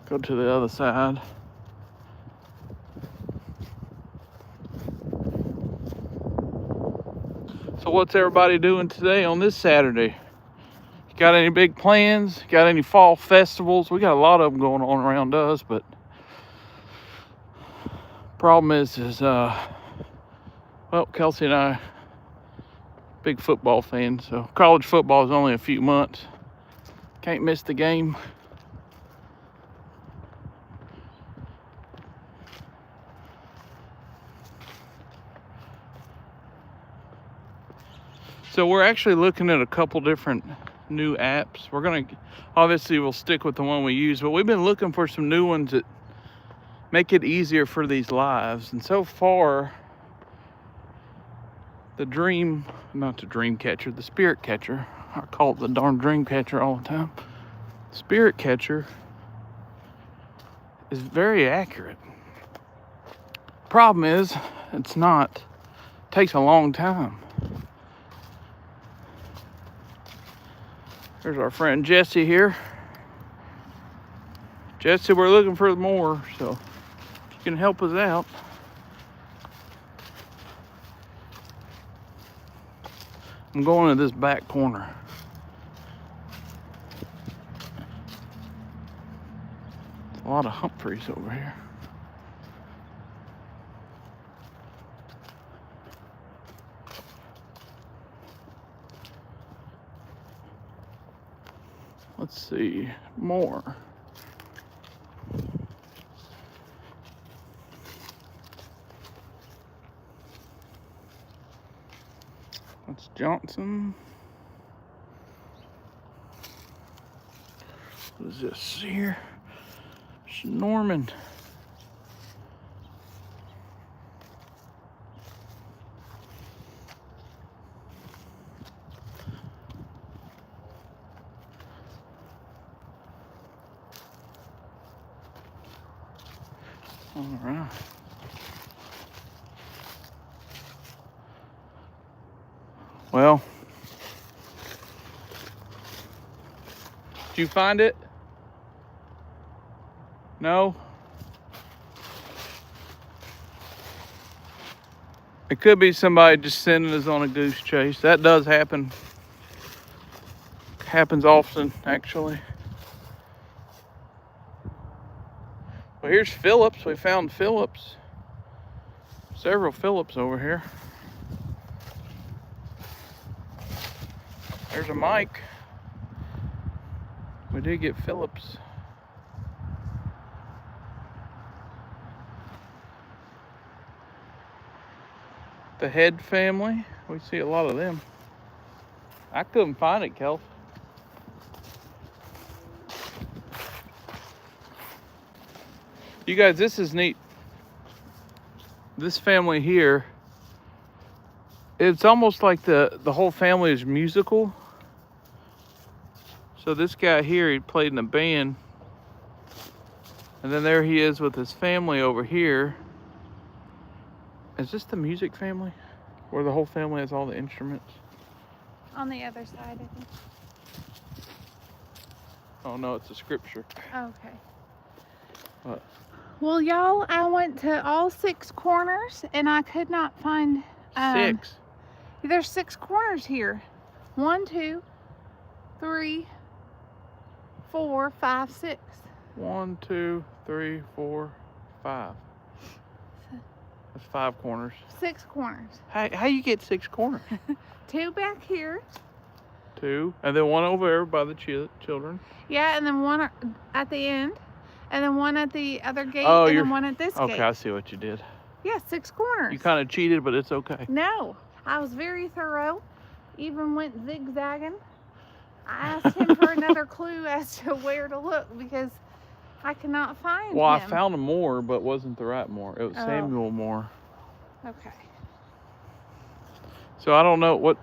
Go to the other side. So what's everybody doing today on this Saturday? Got any big plans? Got any fall festivals? We got a lot of them going on around us, but problem is well, Kelsey and I, big football fans, so college football is only a few months. Can't miss the game. So we're actually looking at a couple different new apps. We're gonna, obviously we'll stick with the one we use, but we've been looking for some new ones that make it easier for these lives. And so far, the spirit catcher, I call it the darn dream catcher all the time. Spirit catcher is very accurate. Problem is, it takes a long time. There's our friend Jesse here. Jesse, we're looking for more, so if you can help us out. I'm going to this back corner. There's a lot of Humphreys over here. Let's see, more. That's Johnson. What is this here? It's Norman. All right. Well, did you find it? No? It could be somebody just sending us on a goose chase. That does happen. Happens often, actually. Well, here's Phillips. We found Phillips. Several Phillips over here. There's a Mike. We did get Phillips. The Head family. We see a lot of them. I couldn't find it, Kelf. You guys, this is neat. This family here it's almost like the whole family is musical. So this guy here, he played in a band. And then there he is with his family over here. Is this the music family? Where the whole family has all the instruments? On the other side, I think. Oh no, it's a scripture. Okay. What? Well, y'all, I went to all 6 corners and I could not find 6. There's 6 corners here. 1, 2, 3, 4, 5, 6. 1, 2, 3, 4, 5. That's 5 corners. 6 corners. How you get 6 corners? 2 back here. 2, and then 1 over there by the children. Yeah, and then 1 at the end, and then 1 at the other gate, Oh, and then 1 at this gate. Okay, I see what you did. Yeah, 6 corners. You kind of cheated, but it's okay. No, I was very thorough. Even went zigzagging. I asked him for another clue as to where to look because I cannot find Well, him. I found a Moore, but wasn't the right Moore. It was Samuel Moore. Okay. So I don't know what.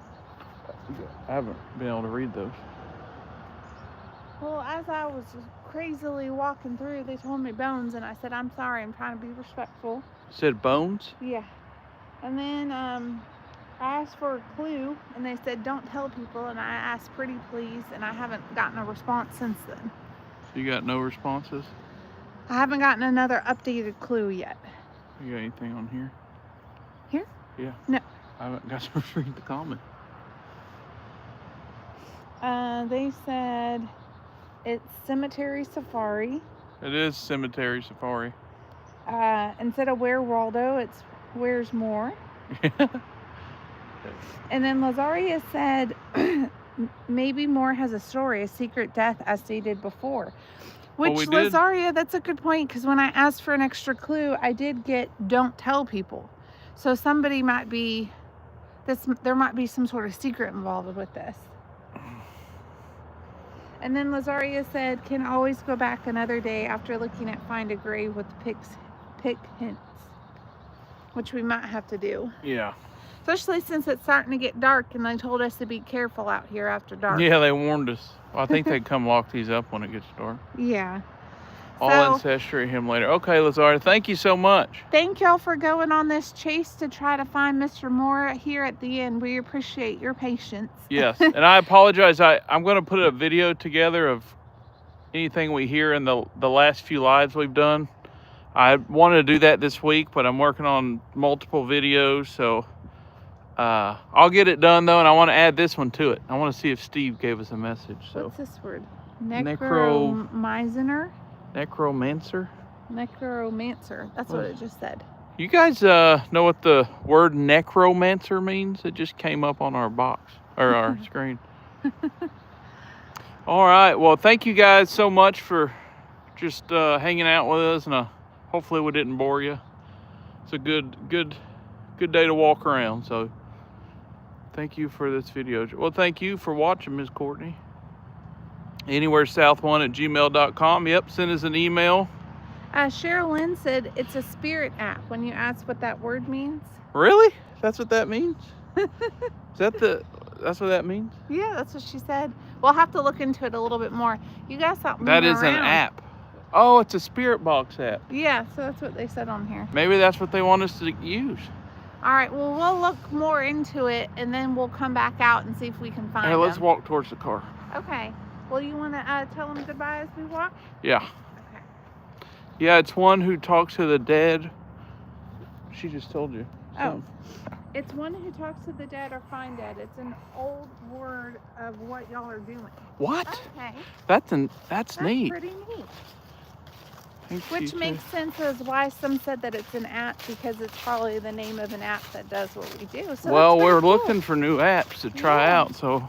I haven't been able to read those. Well, as I was crazily walking through, they told me bones, and I said, I'm sorry, I'm trying to be respectful. Said bones? Yeah. And then I asked for a clue, and they said, don't tell people, and I asked pretty please, and I haven't gotten a response since then. So you got no responses? I haven't gotten another updated clue yet. You got anything on here? Here? Yeah. No. I haven't got to read the comment. They said it's Cemetery Safari. It is Cemetery Safari. Instead of Where Waldo, it's Where's More. And then Lazaria said maybe Moore has a story, a secret death as stated before. Which, we did. Lazaria, that's a good point, because when I asked for an extra clue, I did get don't tell people. So somebody might be, there might be some sort of secret involved with this. And then Lazaria said, can always go back another day after looking at find a grave with pick hints. Which we might have to do. Yeah. Especially since it's starting to get dark and they told us to be careful out here after dark. Yeah, they warned us. Well, I think they'd come lock these up when it gets dark. Yeah. All ancestry him later. Okay, Lazaria, thank you so much. Thank y'all for going on this chase to try to find Mr. Moore here at the end. We appreciate your patience. Yes, and I apologize. I'm going to put a video together of anything we hear in the last few lives we've done. I wanted to do that this week, but I'm working on multiple videos, so I'll get it done, though, and I want to add this one to it. I want to see if Steve gave us a message. So. What's this word? Necromancer? Necromancer? Necromancer. That's what it just said. You guys know what the word necromancer means? It just came up on our box, or our screen. All right. Well, thank you guys so much for just hanging out with us, and hopefully we didn't bore you. It's a good day to walk around. So thank you for this video. Well, thank you for watching, Ms. Courtney. anywheresouth1@gmail.com. Yep, send us an email. Cheryl Lynn said it's a spirit app when you ask what that word means. Really? That's what that means? That's what that means? Yeah, that's what she said. We'll have to look into it a little bit more. You guys stop moving That is around. an app. Oh, it's a spirit box app. Yeah, so that's what they said on here. Maybe that's what they want us to use. All right, well, we'll look more into it, and then we'll come back out and see if we can find Hey, let's them. walk towards the car. Okay. Well, you want to tell them goodbye as we walk? Yeah. Okay. Yeah, it's one who talks to the dead. She just told you. Oh. It's one who talks to the dead or find dead. It's an old word of what y'all are doing. What? Okay. That's That's neat. pretty neat. Thank Which you, makes sense as why some said that it's an app, because it's probably the name of an app that does what we do. So well, that's we're pretty cool. looking for new apps to try Yeah. out, so.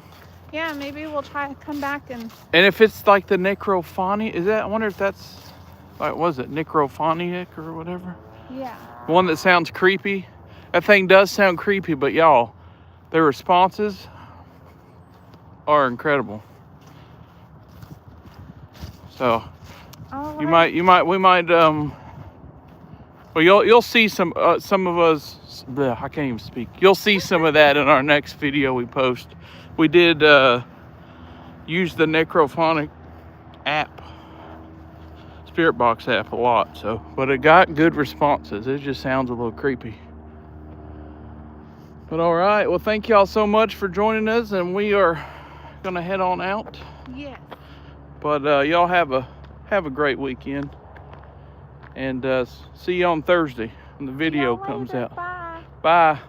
Yeah, maybe we'll try to come back and. And if it's like the necrophony, is that? I wonder if that's like, was it necrophonic or whatever? Yeah. One that sounds creepy. That thing does sound creepy, but y'all, their responses are incredible. So All we right. might Well, you'll see some of us. I can't even speak. You'll see some of that in our next video we post. We did use the Necrophonic app, Spirit Box app, a lot. So, but it got good responses. It just sounds a little creepy. But all right. Well, thank y'all so much for joining us, and we are gonna head on out. Yes. But y'all have a great weekend. And see you on Thursday when the video comes out. Bye. Bye.